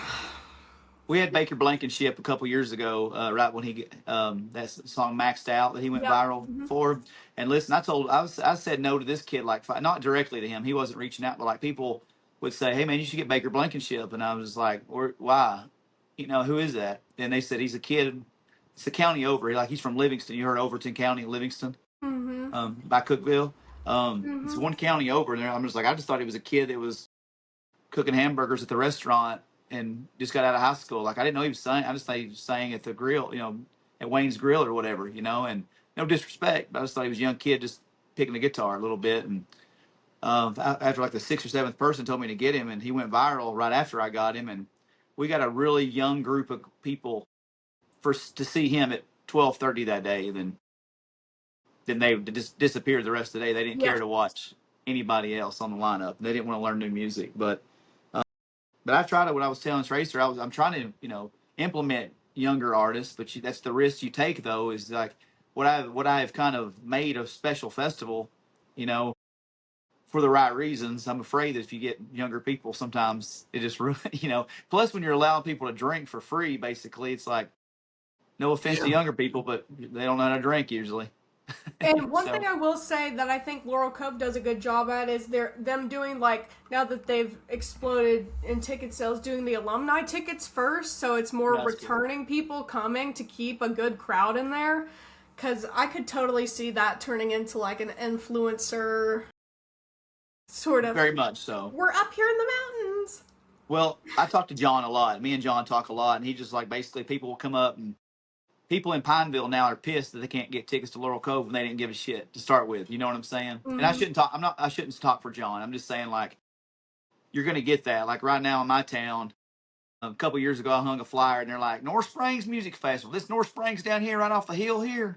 we had Baker Blankenship a couple years ago, right when he that song "Maxed Out" that he went yeah. viral for. And listen, I said no to this kid, like not directly to him. He wasn't reaching out, but like people would say, "Hey man, you should get Baker Blankenship," and I was like, "Why? Who is that?" And they said he's a kid. It's the county over. He's from Livingston. You heard Overton County, Livingston, Mm-hmm. by Cookeville. It's Mm-hmm. one county over, and I'm just like, I just thought he was a kid that was cooking hamburgers at the restaurant and just got out of high school. Like I didn't know he was saying. I just thought he was saying at the grill, at Wayne's Grill or whatever, And no disrespect, but I just thought he was a young kid just picking the guitar a little bit. And after like the sixth or seventh person told me to get him, and he went viral right after I got him, and we got a really young group of people to see him at 12:30 that day. Then they just disappeared the rest of the day. They didn't Yeah. care to watch anybody else on the lineup. They didn't want to learn new music, but I tried it when I was telling Tracer. I'm trying to implement younger artists, but that's the risk you take though. Is like what I have kind of made a special festival, you know, for the right reasons. I'm afraid that if you get younger people,. It just Plus, when you're allowing people to drink for free, basically, it's like no offense to Yeah. younger people, but they don't know how to drink usually. And one thing So I will say that I think Laurel Cove does a good job at is them doing, like, now that they've exploded in ticket sales, doing the alumni tickets first, so it's more that's good. returning people coming to keep a good crowd in there. Because I could totally see that turning into like an influencer sort of. Very much so. We're up here in the mountains. Well, I talk to John a lot. Me and John talk a lot, and he just like basically people will come up and people in Pineville now are pissed that they can't get tickets to Laurel Cove and they didn't give a shit to start with. You know what I'm saying? And I Mhm. shouldn't talk. I shouldn't talk for John. I'm just saying like you're gonna get that. Like right now in my town, a couple years ago I hung a flyer and they're like North Springs Music Festival. This North Springs down here, right off the hill here.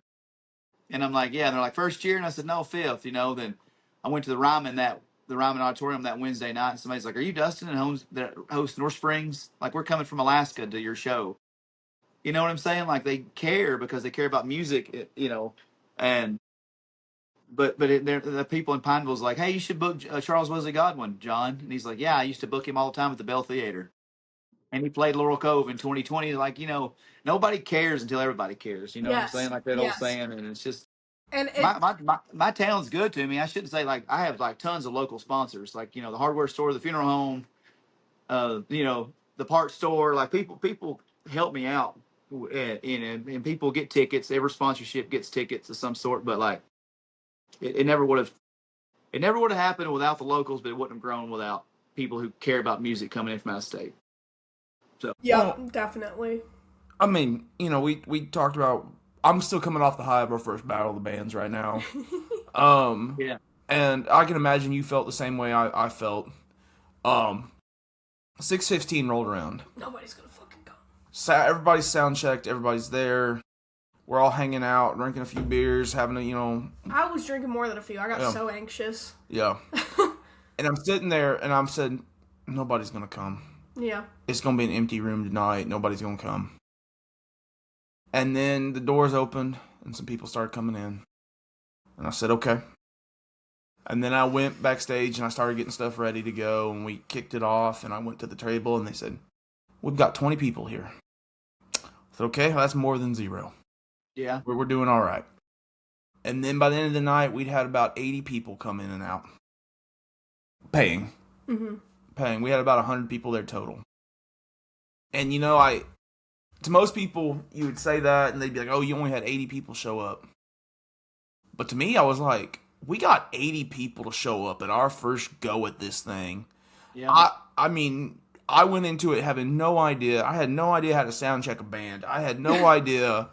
And I'm like, yeah. And they're like first year, and I said no, fifth. Then I went to the Ryman Auditorium that Wednesday night, and somebody's like, "Are you Dustin and host North Springs? Like we're coming from Alaska to your show." You know what I'm saying? Like they care because they care about music. And the people in Pineville's like, hey, you should book Charles Wesley Godwin, John. And he's like, yeah, I used to book him all the time at the Bell Theater. And he played Laurel Cove in 2020. Like, nobody cares until everybody cares. You know what I'm saying? Yes. Like that old Yes. saying. And it's just, And it, My town's good to me. I shouldn't say like I have like tons of local sponsors, like the hardware store, the funeral home, the parts store. Like people help me out, and people get tickets. Every sponsorship gets tickets of some sort. But like it never would have happened without the locals, but it wouldn't have grown without people who care about music coming in from out of state. So yep, Well, definitely. I mean, we talked about. I'm still coming off the high of our first battle of the bands right now. Um, yeah, and I can imagine you felt the same way I felt. Um, 6:15 rolled around. Nobody's gonna fucking come. Everybody's sound checked. Everybody's there. We're all hanging out, drinking a few beers, having I was drinking more than a few. I got Yeah. so anxious. yeah. And I'm sitting there, and I'm saying, nobody's gonna come. Yeah. It's gonna be an empty room tonight. Nobody's gonna come. And then the doors opened, and some people started coming in. And I said, okay. And then I went backstage, and I started getting stuff ready to go, and we kicked it off, and I went to the table, and they said, we've got 20 people here. I said, okay, well, that's more than zero. yeah. We're doing all right. And then by the end of the night, we'd had about 80 people come in and out. Paying. Mm-hmm. Paying. We had about 100 people there total. And to most people, you would say that, and they'd be like, oh, you only had 80 people show up. But to me, I was like, we got 80 people to show up at our first go at this thing. Yeah. I mean, I went into it having no idea. I had no idea how to sound check a band. I had no idea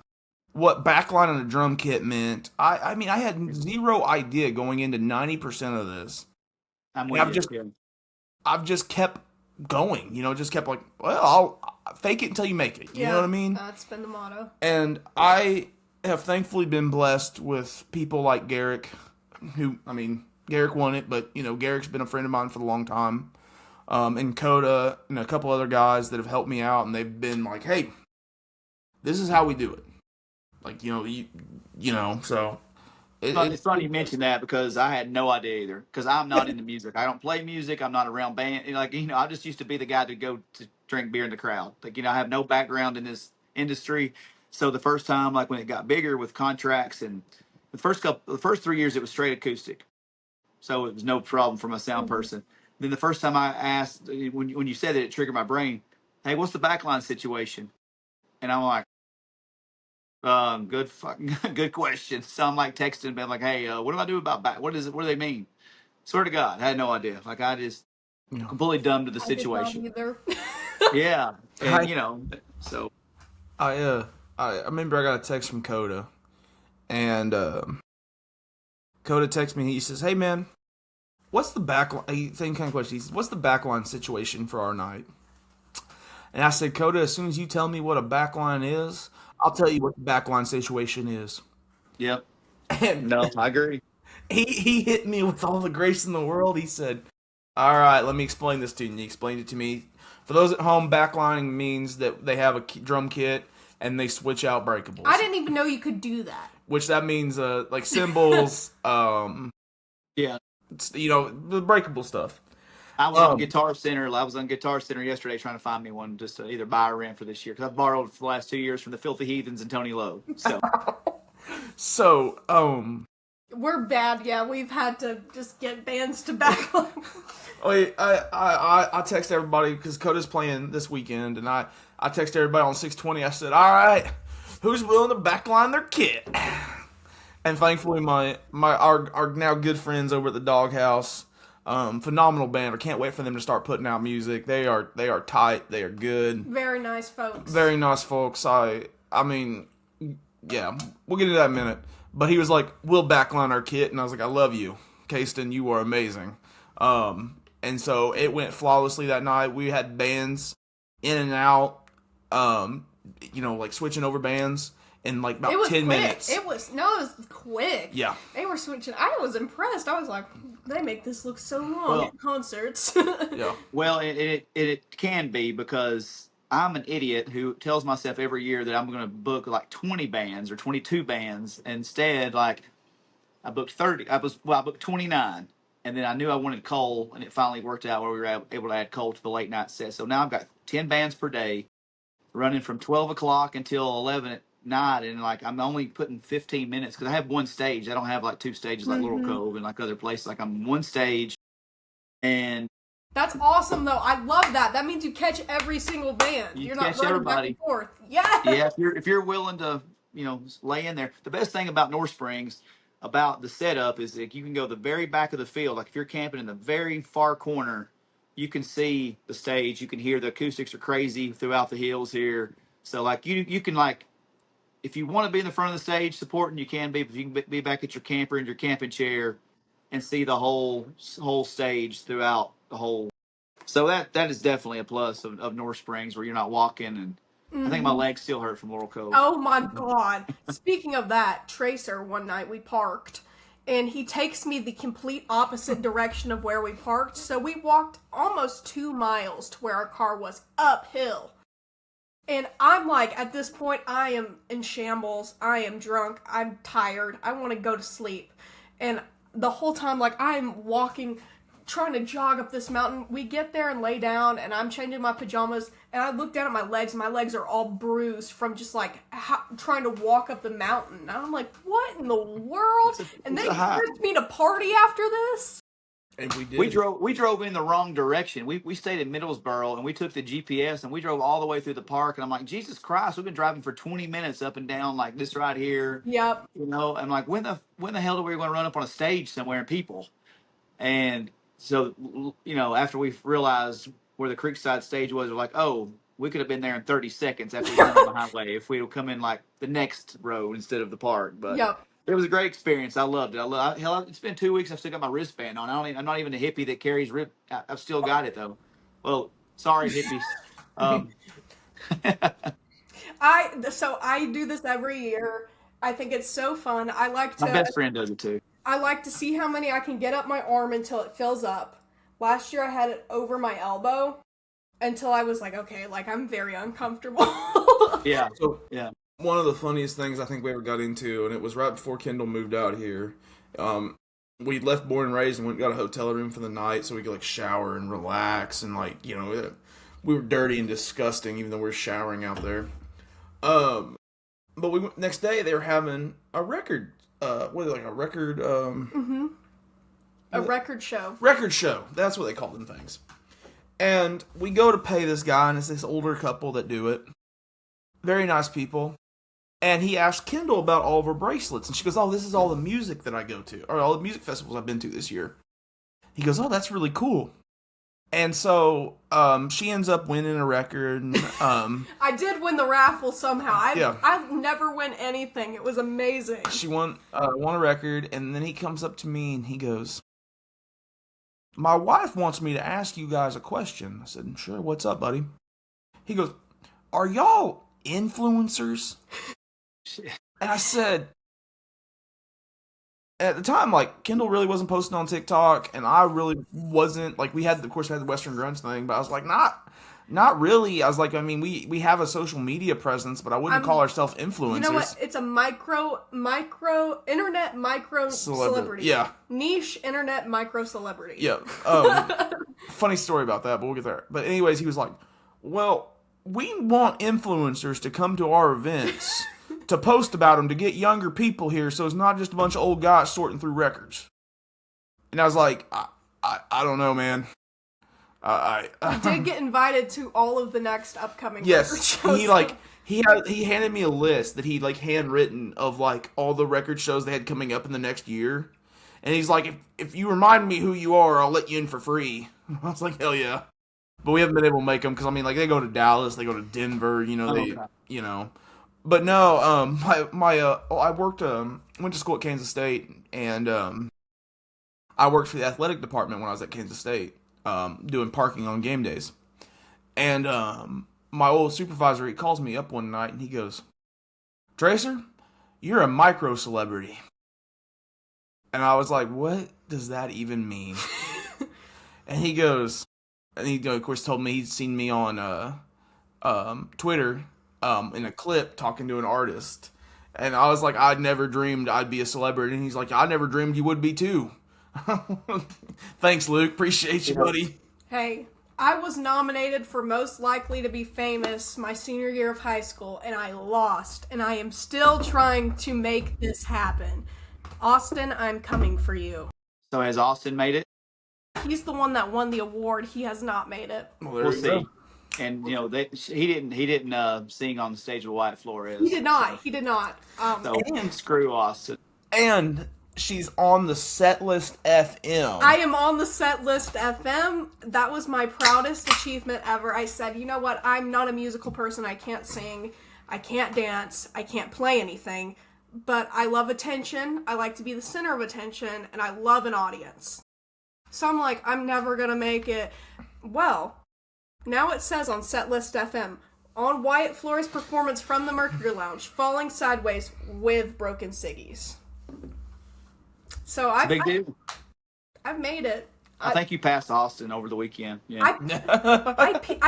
what backline on a drum kit meant. I mean, I had zero idea going into 90% of this. I'm And with I've you. just Yeah. I've just kept going, just kept like, well, I'll fake it until you make it. You know what I mean? That's been the motto. And I have thankfully been blessed with people like Garrick, Garrick won it, but, Garrick's been a friend of mine for a long time. And Coda and a couple other guys that have helped me out, and they've been like, hey, this is how we do it. Like, so. It's funny you mentioned that because I had no idea either. Because I'm not into music. I don't play music. I'm not around band. I just used to be the guy to go to drink beer in the crowd. Like, I have no background in this industry. So the first time, like when it got bigger with contracts and the first 3 years, it was straight acoustic. So it was no problem for my sound Mm-hmm. person. Then the first time I asked, when you said that, it triggered my brain. Hey, what's the backline situation? And I'm like, good fucking good question. So I'm like texting, being like, "Hey, what do I do about back? What is it? What do they mean?" Swear to God, I had no idea. Like I just Yeah. completely dumb to the I did not situation. either. Yeah, and I so I remember I got a text from Coda, and Coda texts me. He says, "Hey man, what's the backline?" Same kind of question. He says, "What's the backline situation for our night?" And I said, "Coda, as soon as you tell me what a backline is, I'll tell you what the backline situation is." yep. And No, I agree. he hit me with all the grace in the world. He said, "All right, let me explain this to you." And he explained it to me. For those at home, backlining means that they have a drum kit and they switch out breakables. I didn't even know you could do that. Which that means like cymbals, Yeah, the breakable stuff. I was on Um, Guitar Center. I was on Guitar Center yesterday trying to find me one just to either buy or rent for this year because I've borrowed for the last 2 years from the Filthy Heathens and Tony Lowe. So so We're bad, yeah. We've had to just get bands to backline. I text everybody because Coda's playing this weekend, and I text everybody on 620. I said, "All right, who's willing to backline their kit?" And thankfully, our now good friends over at the Doghouse, phenomenal band. I can't wait for them to start putting out music. They are tight. They are good. Very nice folks. Very nice folks. I mean, yeah, we'll get into that in a minute. But he was like, "We'll backline our kit," and I was like, "I love you, Kasten. You are amazing." And so it went flawlessly that night. We had bands in and out, like switching over bands in like about 10 quick. minutes. It was quick. Yeah. They were switching. I was impressed. I was like, they make this look so long Well- at concerts. Yeah. well, it can be because I'm an idiot who tells myself every year that I'm going to book like 20 bands or 22 bands. Instead, like I booked 30. I booked 29, and then I knew I wanted Cole, and it finally worked out where we were able to add Cole to the late night set. So now I've got 10 bands per day, running from 12 o'clock until night, and like I'm only putting 15 minutes because I have one stage. I don't have like two stages like Laurel Mm-hmm. Cove and like other places. Like I'm one stage, and That's awesome, though. I love that. That means you catch every single band. you You're not catch running back and everybody. forth. Yeah. Yeah, if you're willing to, lay in there. The best thing about North Springs, about the setup, is that you can go the very back of the field. Like if you're camping in the very far corner, you can see the stage. You can hear the acoustics are crazy throughout the hills here. So like you can like, if you want to be in the front of the stage supporting, you can be. But you can be back at your camper in your camping chair and see the whole stage throughout the whole. So that is definitely a plus of North Springs, where you're not walking, and I think my Mm-hmm. legs still hurt from Laurel Cove. Oh my God. Speaking of that, Tracer, one night we parked and he takes me the complete opposite direction of where we parked. So we walked almost 2 miles to where our car was uphill. And I'm like, at this point, I am in shambles. I am drunk. I'm tired. I want to go to sleep. And the whole time, like, I'm walking, trying to jog up this mountain. We get there and lay down, and I'm changing my pajamas. And I look down at my legs, and my legs are all bruised from just, like, trying to walk up the mountain. And I'm like, what in the world? And they encouraged me to party after this? And we did. We drove in the wrong direction. We stayed in Middlesboro, and we took the GPS, and we drove all the way through the park. And I'm like, Jesus Christ, we've been driving for 20 minutes up and down like this right here. Yep. I'm like, when the hell are we going to run up on a stage somewhere and people? And so, after we realized where the Creekside stage was, we're like, oh, we could have been there in 30 seconds after we turned on the highway if we would come in like the next road instead of the park. But Yep. it was a great experience. I loved it. Hell, it's been 2 weeks. I've still got my wristband on. I'm not even a hippie that carries I've still got it though. Well, sorry, hippies. I do this every year. I think it's so fun. My best friend does it too. I like to see how many I can get up my arm until it fills up. Last year I had it over my elbow until I was like, okay, like I'm very uncomfortable. Yeah. So Yeah. one of the funniest things I think we ever got into, and it was right before Kyndal moved out here. We left Born and Raised and went and got a hotel room for the night so we could like shower and relax, and like, we were dirty and disgusting even though we were showering out there. But next day they were having a record. What is it, like a record? Mm-hmm. A record show. Record show. That's what they call them things. And we go to pay this guy, and it's this older couple that do it. Very nice people. And he asked Kyndal about all of her bracelets. And she goes, oh, this is all the music that I go to. Or all the music festivals I've been to this year. He goes, oh, that's really cool. And so she ends up winning a record. And, I did win the raffle somehow. Yeah. I've never win anything. It was amazing. she won a record. And then he comes up to me and he goes, my wife wants me to ask you guys a question. I said, sure, what's up, buddy? He goes, are y'all influencers? And I said, at the time, like, Kyndal really wasn't posting on TikTok, and I really wasn't. Like, we had the Western Grunts thing, but I was like, not really. I was like, I mean, we have a social media presence, but I wouldn't call ourselves influencers. You know what? It's a internet micro celebrity. Yeah. Niche internet micro celebrity. Yeah. Funny story about that, but we'll get there. But anyways, he was like, well, we want influencers to come to our events to post about them to get younger people here, so it's not just a bunch of old guys sorting through records. And I was like, I don't know, man. I did get invited to all of the next upcoming record Yes, shows. he handed me a list that he like handwritten of like all the record shows they had coming up in the next year, and he's like, if you remind me who you are, I'll let you in for free. I was like, hell yeah. But we haven't been able to make them because I mean, like they go to Dallas, they go to Denver, But no, I went to school at Kansas State, and I worked for the athletic department when I was at Kansas State, doing parking on game days. And my old supervisor, he calls me up one night and he goes, Tracer, you're a micro celebrity. And I was like, what does that even mean? And he goes, and he of course told me he'd seen me on Twitter in a clip talking to an artist. And I was like, I'd never dreamed I'd be a celebrity. And he's like, I never dreamed you would be too. Thanks, Luke. Appreciate you, buddy. Hey, I was nominated for Most Likely to Be Famous my senior year of high school, and I lost. And I am still trying to make this happen. Austin, I'm coming for you. So has Austin made it? He's the one that won the award. He has not made it. Well, We'll see. And he didn't sing on the stage with Wyatt Flores. He did not. He did not. So screw Austin. And she's on the Set List FM. I am on the Set List FM. That was my proudest achievement ever. I said, you know what? I'm not a musical person. I can't sing. I can't dance. I can't play anything. But I love attention. I like to be the center of attention. And I love an audience. So I'm like, I'm never going to make it. Well, now it says on Set List FM, on Wyatt Flores' performance from the Mercury Lounge, falling sideways with broken ciggies. So I've made it. I think you passed Austin over the weekend. Yeah. I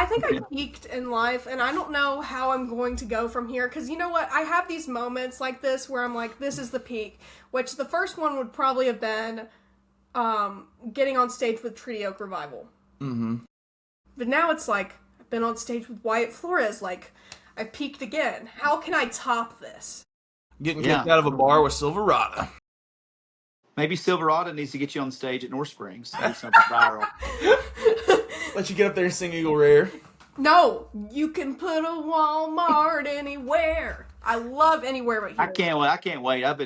think I peaked in life, and I don't know how I'm going to go from here. Because you know what? I have these moments like this where I'm like, this is the peak. Which the first one would probably have been getting on stage with Treaty Oak Revival. Mm-hmm. But now it's like, I've been on stage with Wyatt Flores. Like, I've peaked again. How can I top this? Getting kicked out of a bar with Silverado. Maybe Silverado needs to get you on stage at North Springs. Do something viral. Let you get up there and sing Eagle Rare. No, you can put a Walmart anywhere. I love anywhere but here. I can't wait. I've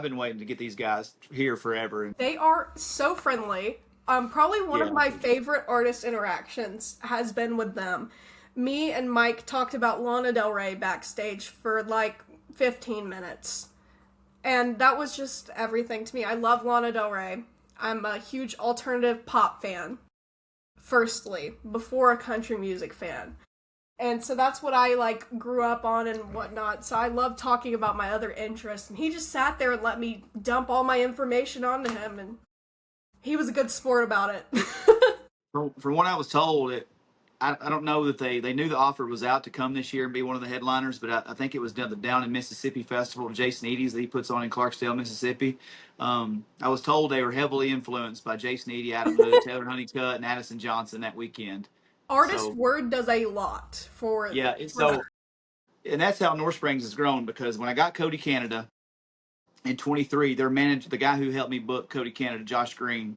been waiting to get these guys here forever. They are so friendly. Probably one of my favorite artist interactions has been with them. Me and Mike talked about Lana Del Rey backstage for like 15 minutes. And that was just everything to me. I love Lana Del Rey. I'm a huge alternative pop fan, firstly, before a country music fan. And so that's what I grew up on and whatnot. So I love talking about my other interests. And he just sat there and let me dump all my information onto him. And he was a good sport about it. From what I was told, I don't know that they knew the offer was out to come this year and be one of the headliners, but I think it was the Down in Mississippi Festival, Jason Eady's that he puts on in Clarksdale, Mississippi. I was told they were heavily influenced by Jason Eady, Adam Hood, Taylor Honeycutt, and Addison Johnson that weekend. Artist word does a lot for and that's how North Springs has grown, because when I got Cody Canada in 23, their manager, the guy who helped me book Cody Canada, Josh Green,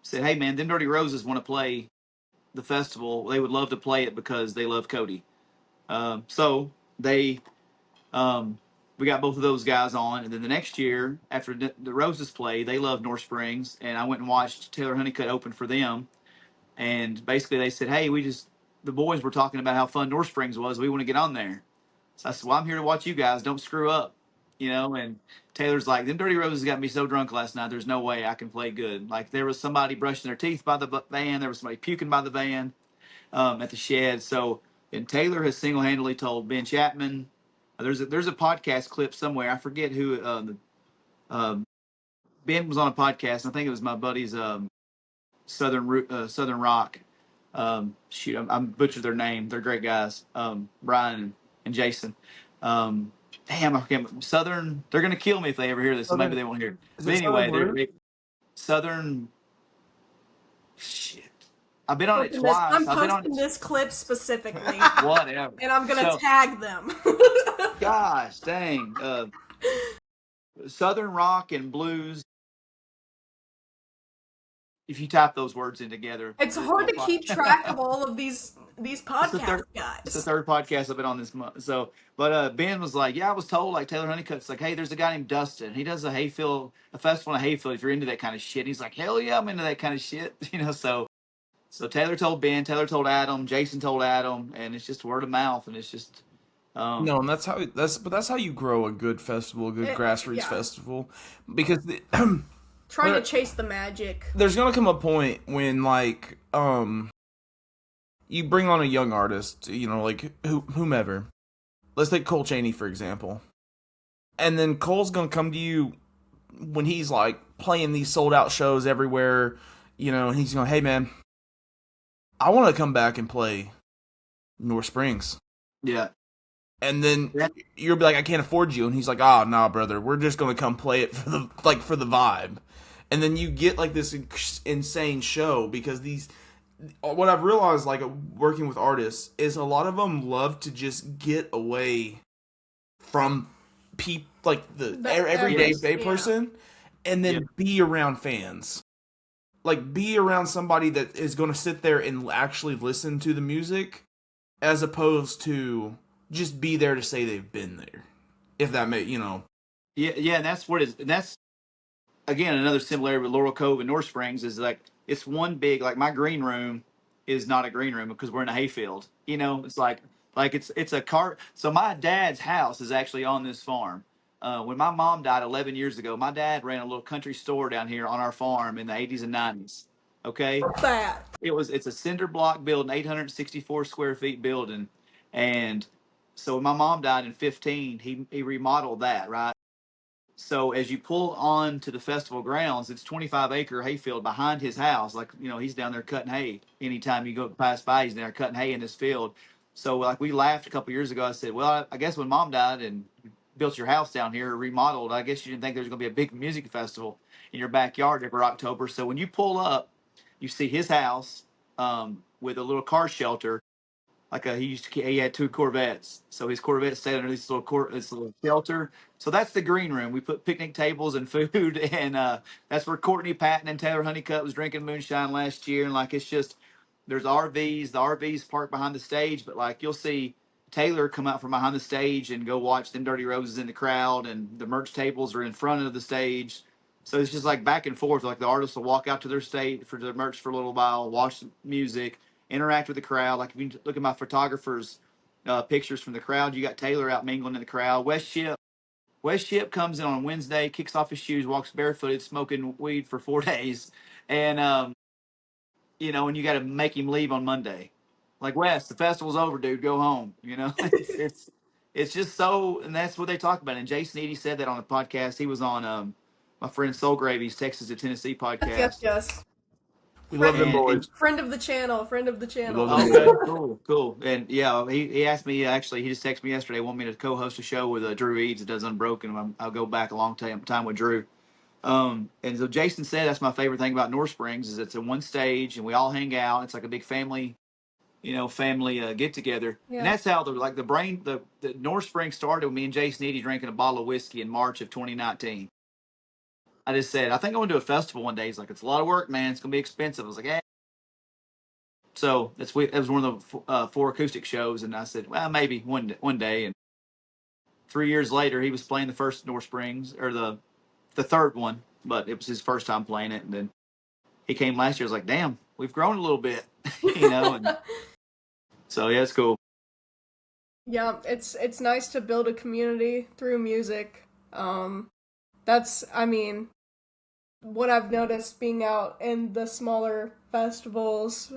said, "Hey man, them Dirty Roses want to play the festival. They would love to play it because they love Cody." So they, we got both of those guys on, and then the next year after the Roses play, they love North Springs, and I went and watched Taylor Honeycutt open for them, and basically they said, "Hey, the boys were talking about how fun North Springs was. We want to get on there." So I said, "Well, I'm here to watch you guys. Don't screw up." And Taylor's like, "Them Dirty Roses got me so drunk last night, there's no way I can play good." Like, there was somebody brushing their teeth by the van. There was somebody puking by the van at the shed. So, and Taylor has single-handedly told Ben Chapman, there's a podcast clip somewhere. I forget who, Ben was on a podcast. And I think it was my buddies, Southern Rock. I'm butchered their name. They're great guys. Brian and Jason. Damn, I can't. Southern, they're going to kill me if they ever hear this, so maybe they won't hear it. But anyway, they're Southern. Shit. I've been on it twice. I'm posting this clip specifically. Whatever. And I'm going to tag them. Gosh, dang. Southern rock and blues. If you type those words in together, it's hard to keep track of all of these podcast guys. It's the third podcast I've been on this month. So, but Ben was like, "Yeah, I was told Taylor Honeycutt's like, hey, there's a guy named Dustin. He does a festival in Hayfield. If you're into that kind of shit." And he's like, "Hell yeah, I'm into that kind of shit." So Taylor told Ben, Taylor told Adam, Jason told Adam, and it's just word of mouth, and it's just. No, and that's how you grow a good festival, a good grassroots festival, because trying to chase the magic. There's gonna come a point when you bring on a young artist, whomever. Let's take Cole Chaney for example, and then Cole's gonna come to you when he's playing these sold out shows everywhere, and he's going, "Hey man, I want to come back and play North Springs." Yeah. And then you'll be like, "I can't afford you," and he's like, "Oh, nah, brother, we're just gonna come play it for the vibe." And then you get this insane show because what I've realized, like working with artists, is a lot of them love to just get away from like the The everyday yeah. person, and Yeah. then be around fans. Like be around somebody that is going to sit there and actually listen to the music, as opposed to just be there to say they've been there. If that may, Yeah, yeah, and that's what is, and that's again another similarity with Laurel Cove and North Springs is like it's one big like my green room is not a green room because we're in a hayfield. It's like it's a car. So my dad's house is actually on this farm. When my mom died 11 years ago, my dad ran a little country store down here on our farm in the 80s and 90s. Okay, That. it's a cinder block building, 864 square feet building, and so when my mom died in 15, he remodeled that, right? So as you pull on to the festival grounds, it's 25-acre hayfield behind his house. Like, he's down there cutting hay. Anytime you go pass by, he's there cutting hay in this field. So like we laughed a couple years ago. I said, well, I guess when mom died and built your house down here, remodeled, I guess you didn't think there was going to be a big music festival in your backyard every October. So when you pull up, you see his house with a little car shelter like he had two Corvettes, so his Corvette stayed under this little shelter. So that's the green room. We put picnic tables and food, and that's where Courtney Patton and Taylor Honeycutt was drinking moonshine last year. And like it's just there's RVs, the RVs parked behind the stage, but like you'll see Taylor come out from behind the stage and go watch them Dirty Roses in the crowd, and the merch tables are in front of the stage. So it's just like back and forth. Like the artists will walk out to their stage for their merch for a little while, watch the music, interact with the crowd. Like if you look at my photographers' pictures from the crowd, you got Taylor out mingling in the crowd. West Ship comes in on Wednesday, kicks off his shoes, walks barefooted, smoking weed for 4 days, and and you got to make him leave on Monday. Like Wes, the festival's over, dude. Go home. It's just so, and that's what they talk about. And Jason Eady said that on the podcast. He was on my friend Soul Gravy's Texas to Tennessee Yes, yes, podcast, yes. we love them Friend, and boys. friend of the channel. Friend of the We love channel. them okay, boys. cool, cool. And yeah, he asked me actually. He just texted me yesterday, want me to co-host a show with Drew Eads that does Unbroken. I'll go back a long time with Drew. And so Jason said that's my favorite thing about North Springs is it's a one stage and we all hang out. It's like a big family, family get together. And Yeah. that's how the North Springs started with me and Jason Eady drinking a bottle of whiskey in March of 2019. I just said I think I'm going to do a festival one day. He's like, it's a lot of work, man. It's going to be expensive. I was like, eh. So that was one of the four acoustic shows, and I said, well, maybe one day. And 3 years later, he was playing the first North Springs or the third one, but it was his first time playing it. And then he came last year. I was like, damn, we've grown a little bit, And so yeah, it's cool. Yeah, it's nice to build a community through music. That's I mean, what I've noticed being out in the smaller festivals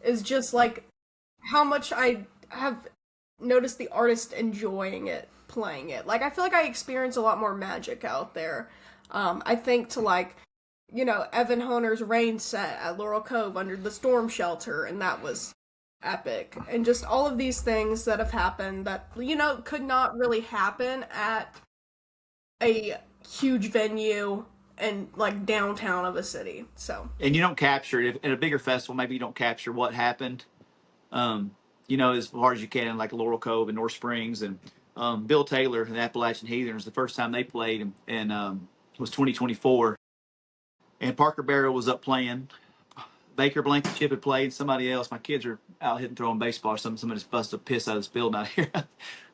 is just like how much I have noticed the artist enjoying it, playing it. Like I feel like I experience a lot more magic out there. I think to like Evan Honer's rain set at Laurel Cove under the storm shelter, and that was epic. And just all of these things that have happened that could not really happen at a huge venue and like downtown of a city. So And you don't capture it at a bigger festival. Maybe you don't capture what happened, um, as far as you can, like Laurel Cove and North Springs and Bill Taylor and the Appalachian Heathens. The first time they played and was 2024, and Parker Barrow was up playing. Baker Blankenship had played. Somebody else. My kids are out hitting throwing baseball or something. Somebody's busted a piss out of this building out here.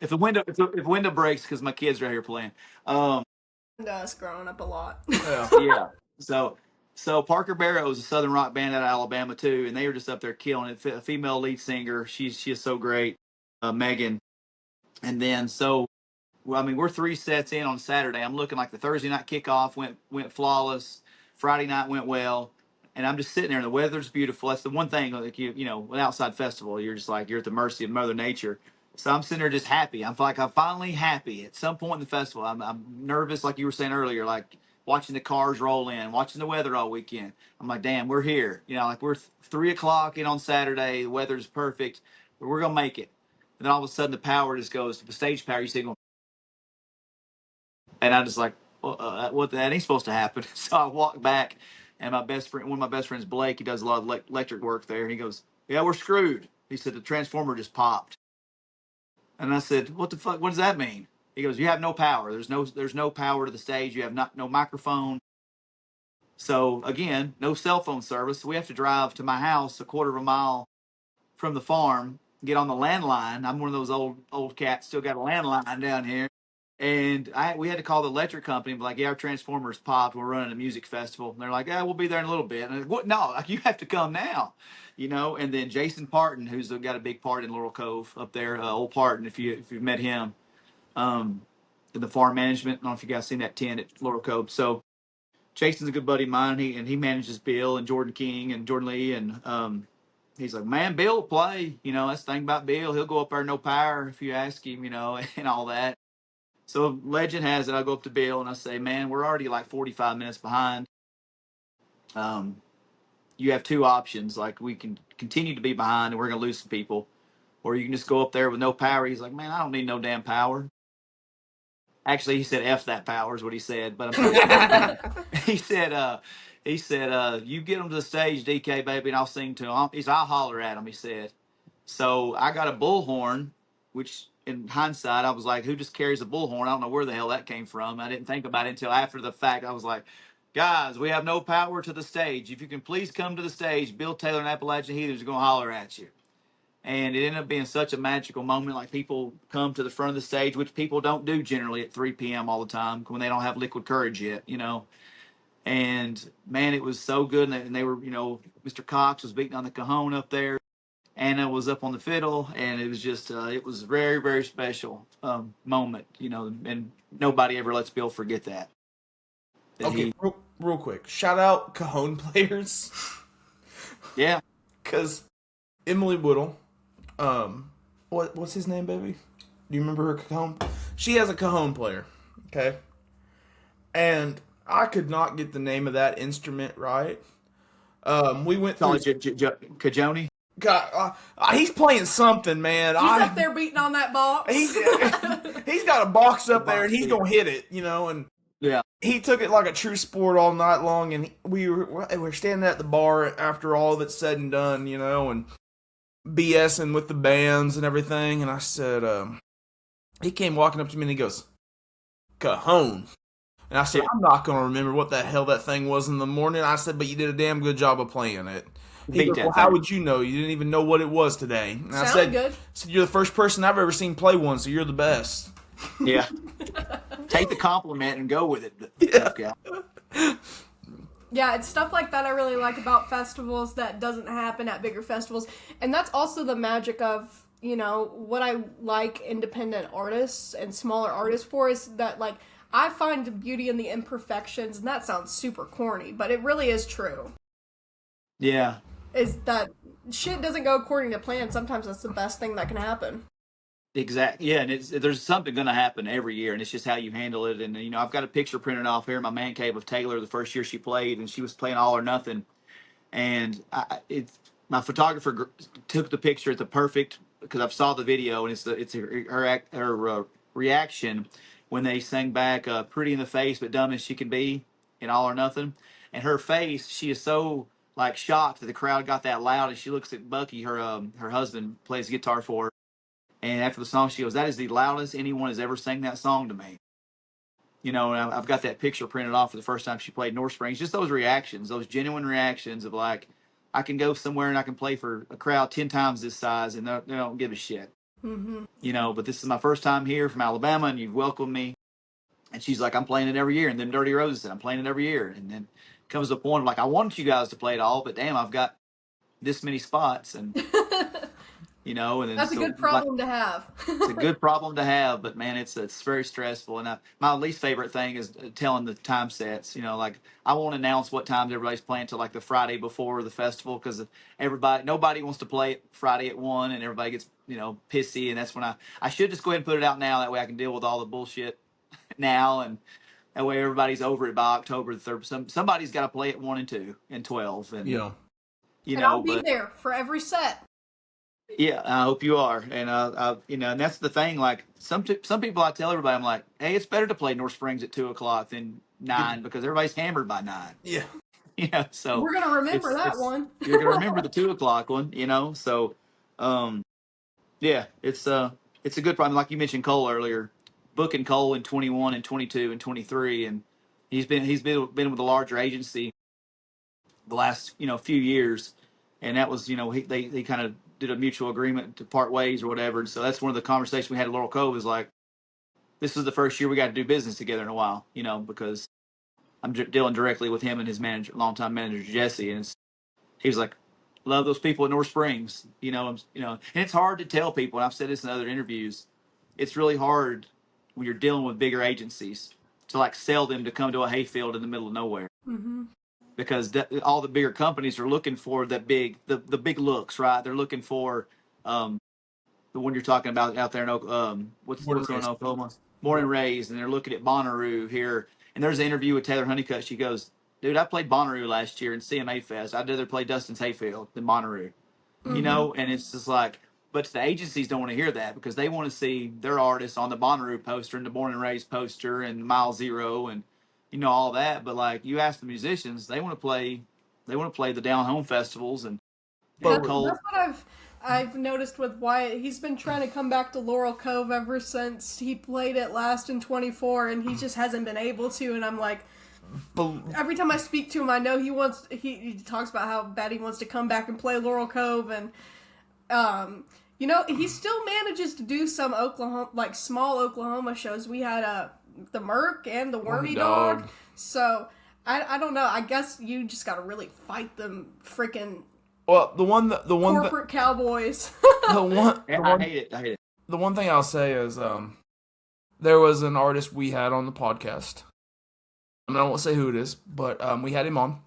If the window breaks because my kids are out here playing. and us growing up a lot. Yeah. Yeah. So Parker Barrow is a Southern rock band out of Alabama too, and they were just up there killing it. A female lead singer. She is so great, Megan. And then well, I mean, we're three sets in on Saturday. I'm looking like the Thursday night kickoff went flawless. Friday night went well, and I'm just sitting there, and the weather's beautiful. That's the one thing, like an outside festival, you're just like you're at the mercy of Mother Nature. So I'm sitting there just happy. I'm finally happy. At some point in the festival, I'm nervous, like you were saying earlier, like watching the cars roll in, watching the weather all weekend. I'm like, damn, we're here. Like we're 3 o'clock in on Saturday. The weather's perfect. We're gonna make it. And then all of a sudden, the power just goes. The stage power, you see, and I just like, well, what that ain't supposed to happen. So I walked back And my best friend, one of my best friends, Blake, he does a lot of electric work there. He goes, "Yeah, we're screwed." He said the transformer just popped. And I said, "What the fuck? What does that mean?" He goes, "You have no power. There's no power to the stage. You have no microphone. So again, no cell phone service. So we have to drive to my house a quarter of a mile from the farm, get on the landline. I'm one of those old cats, still got a landline down here. And we had to call the electric company and be like, "Yeah, our transformers popped. We're running a music festival." And they're like, "Yeah, we'll be there in a little bit." And I'm like, "What? No, like, you have to come now, you know." And then Jason Parton, who's got a big part in Laurel Cove up there, old Parton, if you've met him, um, in the farm management. I don't know if you guys seen that tent at Laurel Cove. So Jason's a good buddy of mine. He manages Bill and Jordan King and Jordan Lee, and he's like, "Man, Bill will play. You know, that's the thing about Bill. He'll go up there no power if you ask him, you know, and all that." So legend has it, I go up to Bill and I say, "Man, we're already like 45 minutes behind. Um, you have two options. Like, we can continue to be behind and we're going to lose some people, or you can just go up there with no power." He's like, "Man, I don't need no damn power." Actually, he said, "F that power," is what he said. But he said, "You get them to the stage, DK, baby, and I'll sing to them." I'll holler at them, he said. So I got a bullhorn, which in hindsight, I was like, "Who just carries a bullhorn?" I don't know where the hell that came from. I didn't think about it until after the fact. I was like, "Guys, we have no power to the stage. If you can please come to the stage, Bill Taylor and Appalachian Heathens are going to holler at you." And it ended up being such a magical moment. Like, people come to the front of the stage, which people don't do generally at 3 p.m. all the time when they don't have liquid courage yet, you know. And man, it was so good. And they were, you know, Mr. Cox was beating on the cajon up there. Anna was up on the fiddle, and it was just, it was a very, very special moment, you know, and nobody ever lets Bill forget that. Okay, real quick. Shout out cajon players. Yeah. Because Emily Whittle, what's his name, baby? Do you remember her cajon? She has a cajon player, okay? And I could not get the name of that instrument right. We went through. Cajoni? God, he's playing something, man. He's up there beating on that box. He's got a box up there, and he's gonna hit it, you know. And yeah, he took it like a true sport all night long. And we were standing at the bar after all that's said and done, you know, and BSing with the bands and everything. And I said, he came walking up to me and he goes, "Cajon." And I said, "I'm not gonna remember what the hell that thing was in the morning." I said, "But you did a damn good job of playing it." He goes, "Well, how would you know? You didn't even know what it was today." And I said, "You're the first person I've ever seen play one, so you're the best." Yeah. Take the compliment and go with it. Yeah. Yeah, it's stuff like that I really like about festivals that doesn't happen at bigger festivals. And that's also the magic of, you know, what I like independent artists and smaller artists for is that, like, I find beauty in the imperfections, and that sounds super corny, but it really is true. Yeah. Is that shit doesn't go according to plan. Sometimes that's the best thing that can happen. Exactly. Yeah, and there's something going to happen every year, and it's just how you handle it. And you know, I've got a picture printed off here in my man cave of Taylor the first year she played, and she was playing All or Nothing. And my photographer took the picture at the perfect, because I've saw the video, and it's her reaction when they sang back "Pretty in the Face but Dumb as She Can Be" in All or Nothing, and her face, she is so like shocked that the crowd got that loud, and she looks at Bucky, her husband, plays guitar for her. And after the song, she goes, "That is the loudest anyone has ever sang that song to me." You know, and I've got that picture printed off for the first time she played North Springs. Just those reactions, those genuine reactions of like, I can go somewhere and I can play for a crowd 10 times this size and they don't give a shit. Mm-hmm. You know, but this is my first time here from Alabama and you've welcomed me. And she's like, "I'm playing it every year." And then Dirty Roses said, "I'm playing it every year." And then comes the point of like, I want you guys to play it all, but damn, I've got this many spots. And you know, and then that's a good problem to have. It's a good problem to have, but man, it's very stressful. And my least favorite thing is telling the time sets. You know, like I won't announce what times everybody's playing until like the Friday before the festival, because nobody wants to play it Friday at 1, and everybody gets, you know, pissy. And that's when I should just go ahead and put it out now. That way I can deal with all the bullshit now, and that way everybody's over it by October the 3rd. Somebody's got to play at 1 and 2 and 12, and yeah, you know, I'll be there for every set. Yeah, I hope you are, and you know, and that's the thing. Like some people, I tell everybody, I'm like, "Hey, it's better to play North Springs at 2 o'clock than 9 because everybody's hammered by 9." Yeah, So We're gonna remember that one. you're gonna remember the 2 o'clock one, So, um, yeah, it's a good problem. Like you mentioned Cole earlier, booking Cole in 21 and 22 and 23, and he's been with a larger agency the last few years, and that was they kind of did a mutual agreement to part ways or whatever. And so that's one of the conversations we had at Laurel Cove is like, this is the first year we got to do business together in a while, because I'm dealing directly with him and his manager, longtime manager Jesse, and he was like, love those people at North Springs, and it's hard to tell people. And I've said this in other interviews. It's really hard when you're dealing with bigger agencies to like sell them to come to a hayfield in the middle of nowhere, because all the bigger companies are looking for the big looks, right? They're looking for um, the one you're talking about out there in what's Born going and on raised. in Oklahoma, born and raised, and they're looking at Bonnaroo here. And there's an interview with Taylor Honeycutt. She goes, "Dude, I played Bonnaroo last year in CMA Fest. I'd rather play Dustin's Hayfield than Bonnaroo." And it's just like, but the agencies don't want to hear that because they want to see their artists on the Bonnaroo poster and the Born and Raised poster and Mile Zero and all that. But like you ask the musicians, they want to play the down home festivals and But That's Cole. what I've noticed with Wyatt. He's been trying to come back to Laurel Cove ever since he played it last in 24, and he just hasn't been able to. And I'm like, every time I speak to him, I know he talks about how bad he wants to come back and play Laurel Cove, and he still manages to do some Oklahoma, like small Oklahoma shows. We had the Merc and the Wormy Dog. So I don't know. I guess you just got to really fight them freaking well, the one corporate cowboys. I hate it. the one thing I'll say is there was an artist we had on the podcast. I won't say who it is, but we had him on,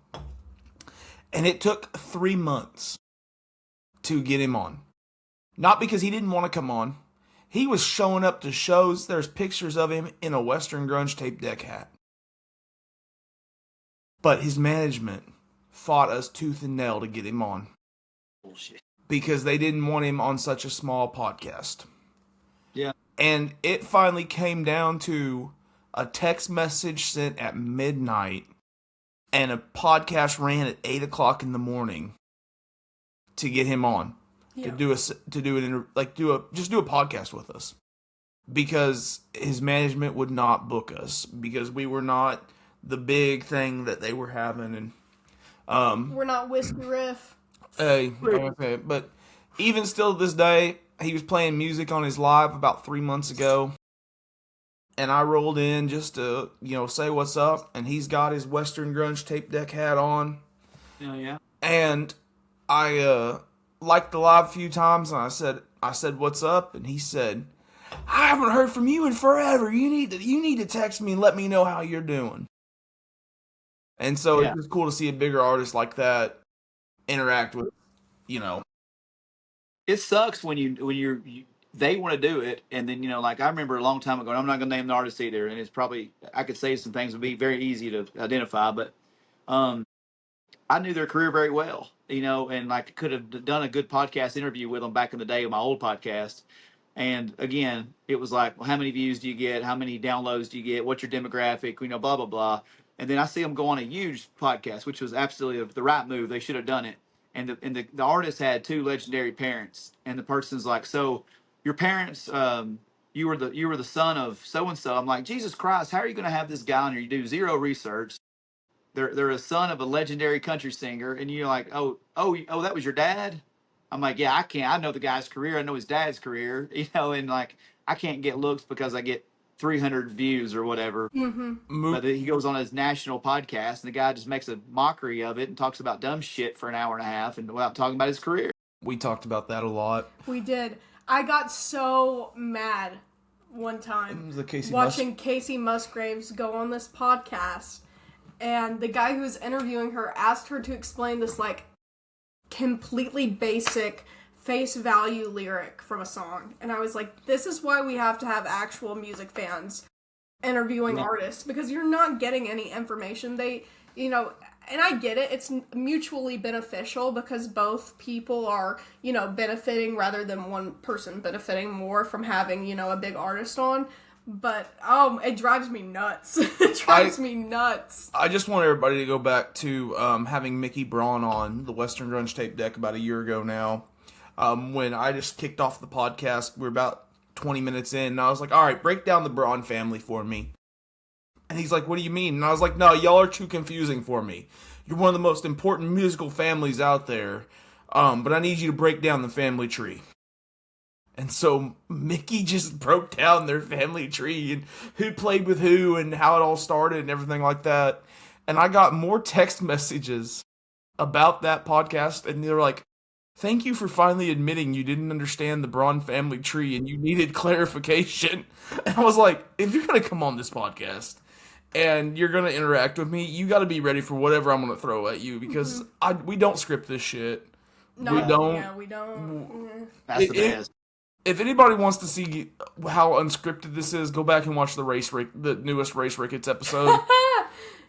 and it took 3 months to get him on. Not because he didn't want to come on. He was showing up to shows. There's pictures of him in a Western Grunge tape deck hat. But his management fought us tooth and nail to get him on. Bullshit. Because they didn't want him on such a small podcast. Yeah. And it finally came down to a text message sent at midnight and a podcast ran at 8 o'clock in the morning to get him on. Yeah. Just do a podcast with us, because his management would not book us because we were not the big thing that they were having, and We're not Whiskey Riff. okay, but even still to this day, he was playing music on his live about 3 months ago, and I rolled in just to say what's up, and he's got his Western Grunge tape deck hat on. Yeah. And I liked the live a few times, and I said what's up, and he said, I haven't heard from you in forever. You need to text me and let me know how you're doing. And so It's just cool to see a bigger artist like that interact with, It sucks when they want to do it, and then like I remember a long time ago, and I'm not gonna name the artist either, and it's probably I could say some things would be very easy to identify, but I knew their career very well, and like could have done a good podcast interview with them back in the day of my old podcast. And again, it was like, well, how many views do you get? How many downloads do you get? What's your demographic? Blah, blah, blah. And then I see them go on a huge podcast, which was absolutely the right move. They should have done it. And the artist had two legendary parents. And the person's like, so your parents, you were the son of so-and-so. I'm like, Jesus Christ, how are you going to have this guy on here? You do zero research. They're a son of a legendary country singer, and you're like, oh, that was your dad. I'm like, yeah, I can't. I know the guy's career. I know his dad's career. And like, I can't get looks because I get 300 views or whatever. Mm-hmm. But he goes on his national podcast, and the guy just makes a mockery of it and talks about dumb shit for an hour and a half, and without talking about his career. We talked about that a lot. We did. I got so mad one time watching Casey Musgraves go on this podcast. And the guy who was interviewing her asked her to explain this, like, completely basic face value lyric from a song. And I was like, this is why we have to have actual music fans interviewing artists, because you're not getting any information. They, and I get it, it's mutually beneficial because both people are, benefiting rather than one person benefiting more from having, a big artist on. But it drives me nuts. It drives me nuts. I just want everybody to go back to having Mickey Braun on the Western Grunge Tape Deck about a year ago now. When I just kicked off the podcast, we're about 20 minutes in, and I was like, all right, break down the Braun family for me. And he's like, what do you mean? And I was like, no, y'all are too confusing for me. You're one of the most important musical families out there, but I need you to break down the family tree. And so Mickey just broke down their family tree and who played with who and how it all started and everything like that. And I got more text messages about that podcast, and they're like, thank you for finally admitting you didn't understand the Braun family tree and you needed clarification. And I was like, if you're going to come on this podcast and you're going to interact with me, you got to be ready for whatever I'm going to throw at you, because we don't script this shit. No, we don't. Yeah, we don't. That's the best. If anybody wants to see how unscripted this is, go back and watch the newest Race Ricketts episode.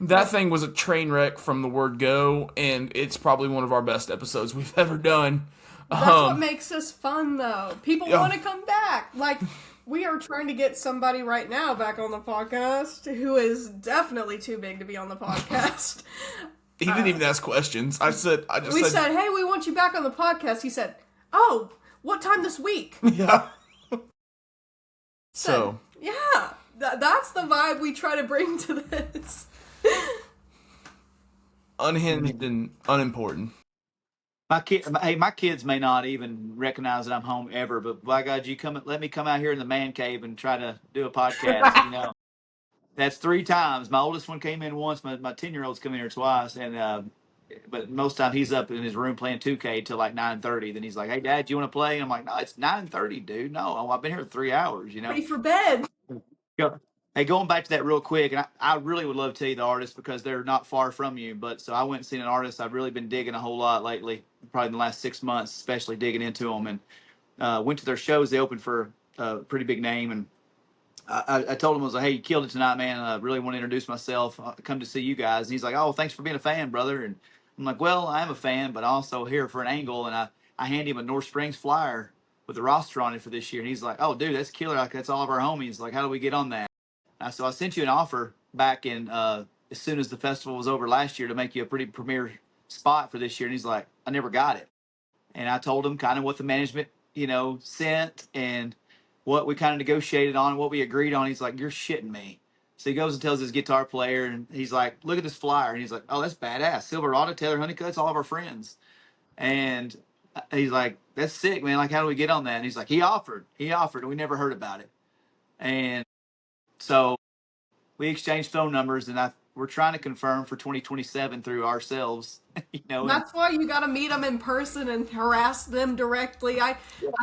That thing was a train wreck from the word go, and it's probably one of our best episodes we've ever done. That's what makes us fun, though. People want to come back. Like, we are trying to get somebody right now back on the podcast who is definitely too big to be on the podcast. He didn't even ask questions. We said, hey, we want you back on the podcast. He said, oh, what time this week? Yeah. So. Yeah. That's the vibe we try to bring to this. Unhinged and unimportant. My kids may not even recognize that I'm home ever, but by God, let me come out here in the man cave and try to do a podcast. That's 3 times. My oldest one came in once. My 10-year-old's come in here twice, and but most of the time he's up in his room playing 2K till like 9:30. Then he's like, "Hey, Dad, do you want to play?" And I'm like, "No, it's 9:30, dude. No, I've been here 3 hours. Ready for bed." Hey, going back to that real quick, and I really would love to tell you the artists because they're not far from you. But so I went and seen an artist I've really been digging a whole lot lately, probably in the last 6 months, especially digging into them. And went to their shows. They opened for a pretty big name, and I told him, I was like, hey, you killed it tonight, man. I really want to introduce myself. I come to see you guys. And he's like, oh, thanks for being a fan, brother. And I'm like, well, I am a fan, but also here for an angle. And I hand him a North Springs flyer with the roster on it for this year. And he's like, oh, dude, that's killer. Like, that's all of our homies. Like, how do we get on that? So I sent you an offer back in as soon as the festival was over last year to make you a pretty premier spot for this year. And he's like, I never got it. And I told him kind of what the management, sent and what we kind of negotiated on, what we agreed on. He's like, you're shitting me. So he goes and tells his guitar player, and he's like, look at this flyer. And he's like, oh, that's badass. Silverado, Taylor Honeycutt's, all of our friends. And he's like, that's sick, man. Like, how do we get on that? And he's like, he offered, and we never heard about it. And so we exchanged phone numbers, and we're trying to confirm for 2027 through ourselves. That's why you got to meet them in person and harass them directly. I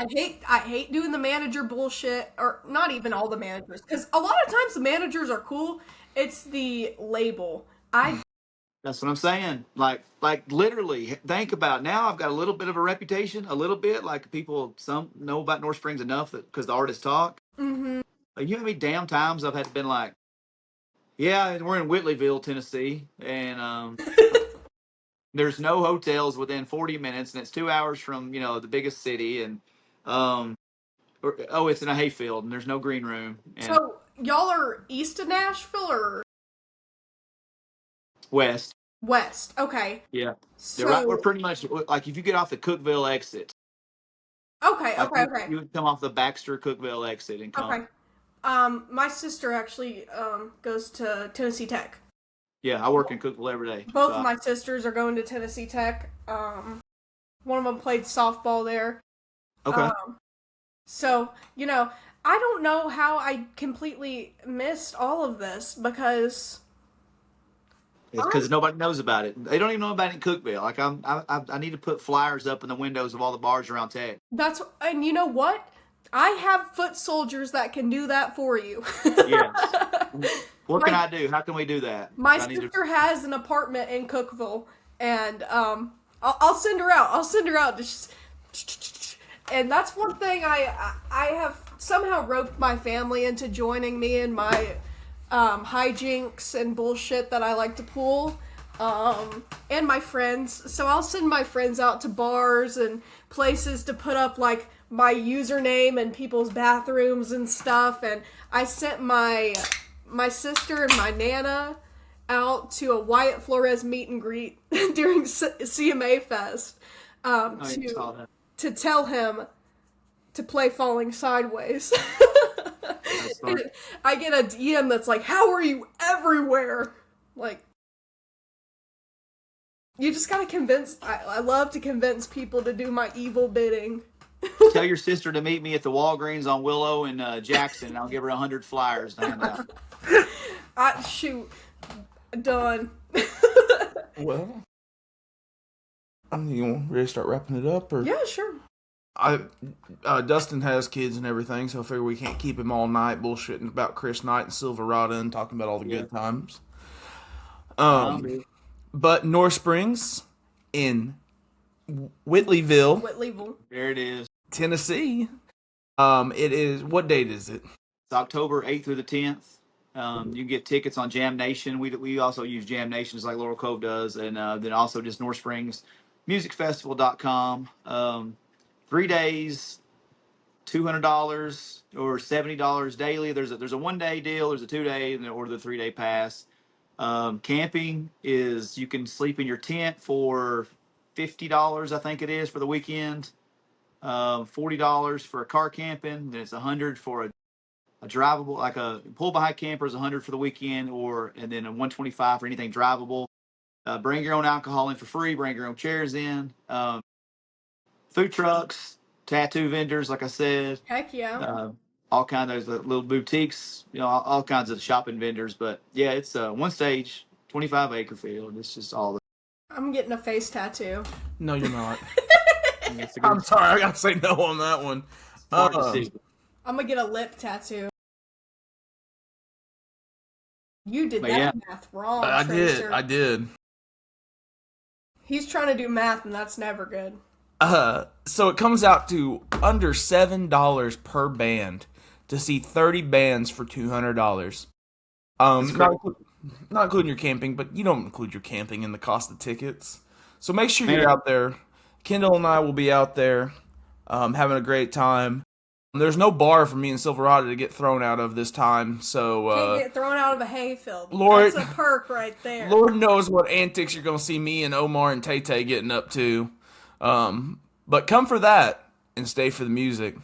hate doing the manager bullshit, or not even all the managers, because a lot of times the managers are cool. It's the label. That's what I'm saying. Like literally, think about it. Now I've got a little bit of a reputation, a little bit, like some know about North Springs enough that because the artists talk. Mm-hmm. Like, you know how many damn times I've had to been like, yeah, we're in Whitleyville, Tennessee, and there's no hotels within 40 minutes, and it's 2 hours from the biggest city, and it's in a hayfield, and there's no green room. And so y'all are east of Nashville or west? West, okay. Yeah. So we're pretty much like if you get off the Cookville exit. Okay. You would come off the Baxter Cookville exit and come. Okay. My sister actually goes to Tennessee Tech. Yeah, I work in Cookville every day. Both of my sisters are going to Tennessee Tech. One of them played softball there. Okay. So, I don't know how I completely missed all of this because it's because nobody knows about it. They don't even know about it in Cookville. Like I need to put flyers up in the windows of all the bars around Tech. And you know what? I have foot soldiers that can do that for you. Yeah. What can I do? How can we do that? My sister has an apartment in Cookville, and I'll send her out. And that's one thing I have somehow roped my family into joining me in my hijinks and bullshit that I like to pull. And my friends. So I'll send my friends out to bars and places to put up like my username in people's bathrooms and stuff, and I sent my sister and my Nana out to a Wyatt Flores meet and greet during CMA Fest to tell him to play Falling Sideways. I get a DM that's like, "How are you everywhere?" Like, you just gotta convince. I love to convince people to do my evil bidding. Tell your sister to meet me at the Walgreens on Willow and Jackson, and I'll give her 100 flyers to hand out. Shoot, done. Well, I mean, you want to really start wrapping it up, or Yeah, sure. Dustin has kids and everything, so I figure we can't keep him all night bullshitting about Chris Knight and Silverado and talking about all the good times. But North Springs in Whitleyville. There it is. Tennessee. It is, what date is it? It's October 8th through the 10th. You can get tickets on Jam Nation. We also use Jam Nations like Laurel Cove does, and then also just North Springs musicfestival.com. 3 days, $200 or $70 daily. There's a 1 day deal, there's a 2 day, or the 3 day pass. Camping is, you can sleep in your tent for $50, I think it is, for the weekend. $40 for a car camping. Then it's $100 for a drivable, like a pull behind camper is $100 for the weekend, and then a $125 for anything drivable. Bring your own alcohol in for free. Bring your own chairs in. Food trucks, tattoo vendors, like I said. Heck yeah. All kinds of little boutiques, all kinds of shopping vendors. But yeah, it's one stage, 25-acre field. It's just all the. I'm getting a face tattoo. No, you're not. I'm sorry, I gotta say no on that one. Hard decision. I'm gonna get a lip tattoo. You did math wrong, Tracer. I did. He's trying to do math, and that's never good. So it comes out to under $7 per band to see 30 bands for $200. Not including your camping, but you don't include your camping in the cost of tickets. So make sure you're out there. Kyndal and I will be out there, having a great time. There's no bar for me and Silverado to get thrown out of this time, so can't get thrown out of a hayfield. Lord, that's a perk right there. Lord knows what antics you're gonna see me and Omar and Tay Tay getting up to. But come for that and stay for the music.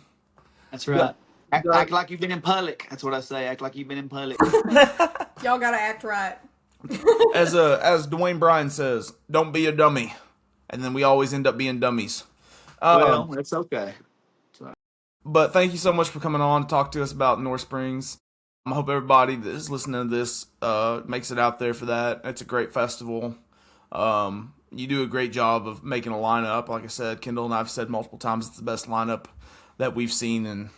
That's right. Act like you've been in public. That's what I say. Act like you've been in public. Y'all gotta act right. As Dwayne Bryan says, don't be a dummy. And then we always end up being dummies. Well, that's okay. But thank you so much for coming on to talk to us about North Springs. I hope everybody that is listening to this makes it out there for that. It's a great festival. You do a great job of making a lineup. Like I said, Kyndal and I have said multiple times it's the best lineup that we've seen in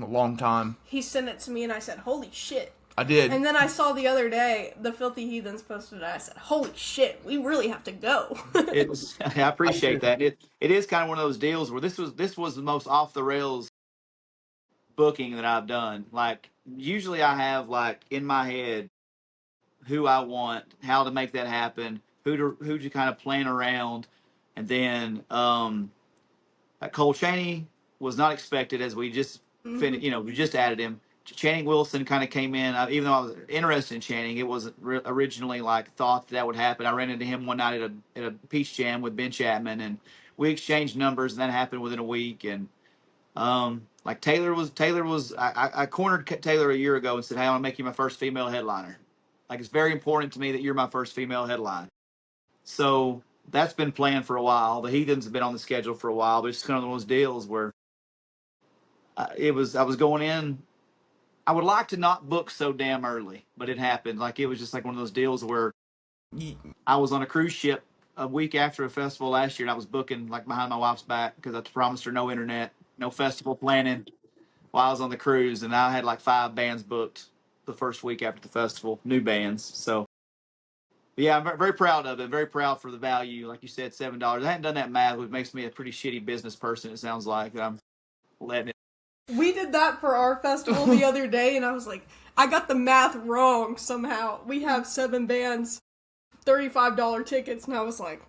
a long time. He sent it to me and I said, holy shit. I did. And then I saw the other day, the Filthy Heathens posted it. I said, holy shit, we really have to go. I appreciate that. It is kind of one of those deals where this was the most off the rails booking that I've done. Like, usually I have, like, in my head who I want, how to make that happen, who to kind of plan around. And then Cole Chaney was not expected, as we just finished, we just added him. Channing Wilson kind of came in. Even though I was interested in Channing, it wasn't originally like thought that would happen. I ran into him one night at a Peach Jam with Ben Chapman, and we exchanged numbers, and that happened within a week. And like Taylor was, I cornered Taylor a year ago and said, "Hey, I want to make you my first female headliner. Like, it's very important to me that you're my first female headline." So that's been planned for a while. The Heathens have been on the schedule for a while, but it's kind of one of those deals where I was going in. I would like to not book so damn early, but it happened. Like, it was just like one of those deals where I was on a cruise ship a week after a festival last year, and I was booking like behind my wife's back because I promised her no internet, no festival planning while I was on the cruise, and I had like 5 bands booked the first week after the festival, new bands. So, yeah, I'm very proud of it. Very proud for the value. Like you said, $7. I hadn't done that math, which makes me a pretty shitty business person, it sounds like. I'm letting it. We did that for our festival the other day, and I was like, I got the math wrong somehow. We have 7 bands, $35 tickets, and I was like,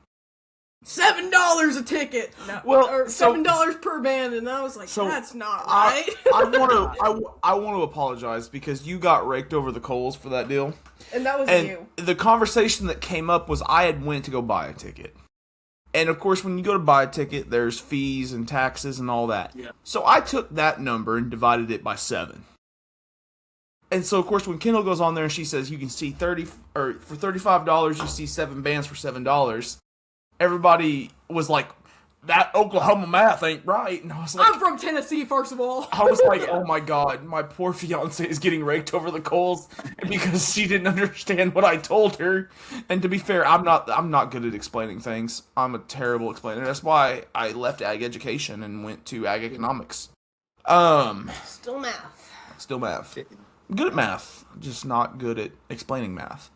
$7 a ticket. No, Well, or $7 per band, and I was like, that's not right. I want to apologize because you got raked over the coals for that deal. And that was And you. the conversation that came up was I had went to go buy a ticket. And of course, when you go to buy a ticket, there's fees and taxes and all that. Yeah. So I took that number and divided it by 7. And so, of course, when Kyndal goes on there and she says you can see for $35 you see 7 bands for $7, everybody was like, that Oklahoma math ain't right. And I was like, I'm from Tennessee, first of all. I was like, oh my god, my poor fiance is getting raked over the coals because she didn't understand what I told her. And to be fair, I'm not good at explaining things. I'm a terrible explainer. That's why I left ag education and went to ag economics. Still math. Still math. Good at math, just not good at explaining math.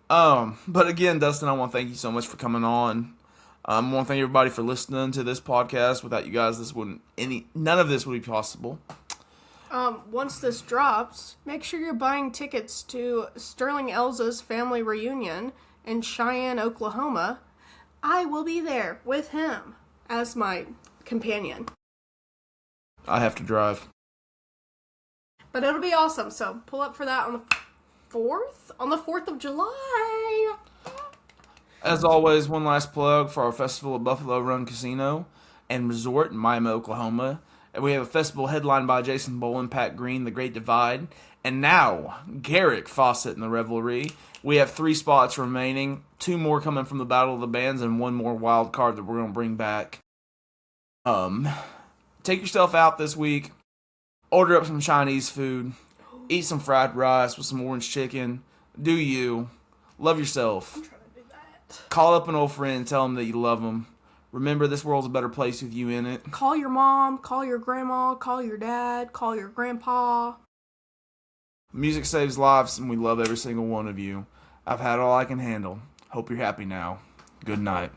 But again, Dustin, I want to thank you so much for coming on. I want to thank everybody for listening to this podcast. Without you guys, none of this would be possible. Once this drops, make sure you're buying tickets to Sterling Elza's family reunion in Cheyenne, Oklahoma. I will be there with him as my companion. I have to drive. But it'll be awesome, so pull up for that on the 4th? On the 4th of July! As always, one last plug for our festival at Buffalo Run Casino and Resort in Miami, Oklahoma. And we have a festival headlined by Jason Bolin, Pat Green, The Great Divide, and now Garrick Fawcett in the Revelry. We have 3 spots remaining, 2 more coming from the Battle of the Bands, and 1 more wild card that we're going to bring back. Take yourself out this week, order up some Chinese food, eat some fried rice with some orange chicken, do you, love yourself. Call up an old friend, tell them that you love them. Remember, this world's a better place with you in it. Call your mom, call your grandma, call your dad, call your grandpa. Music saves lives, and we love every single one of you. I've had all I can handle. Hope you're happy now. Good night.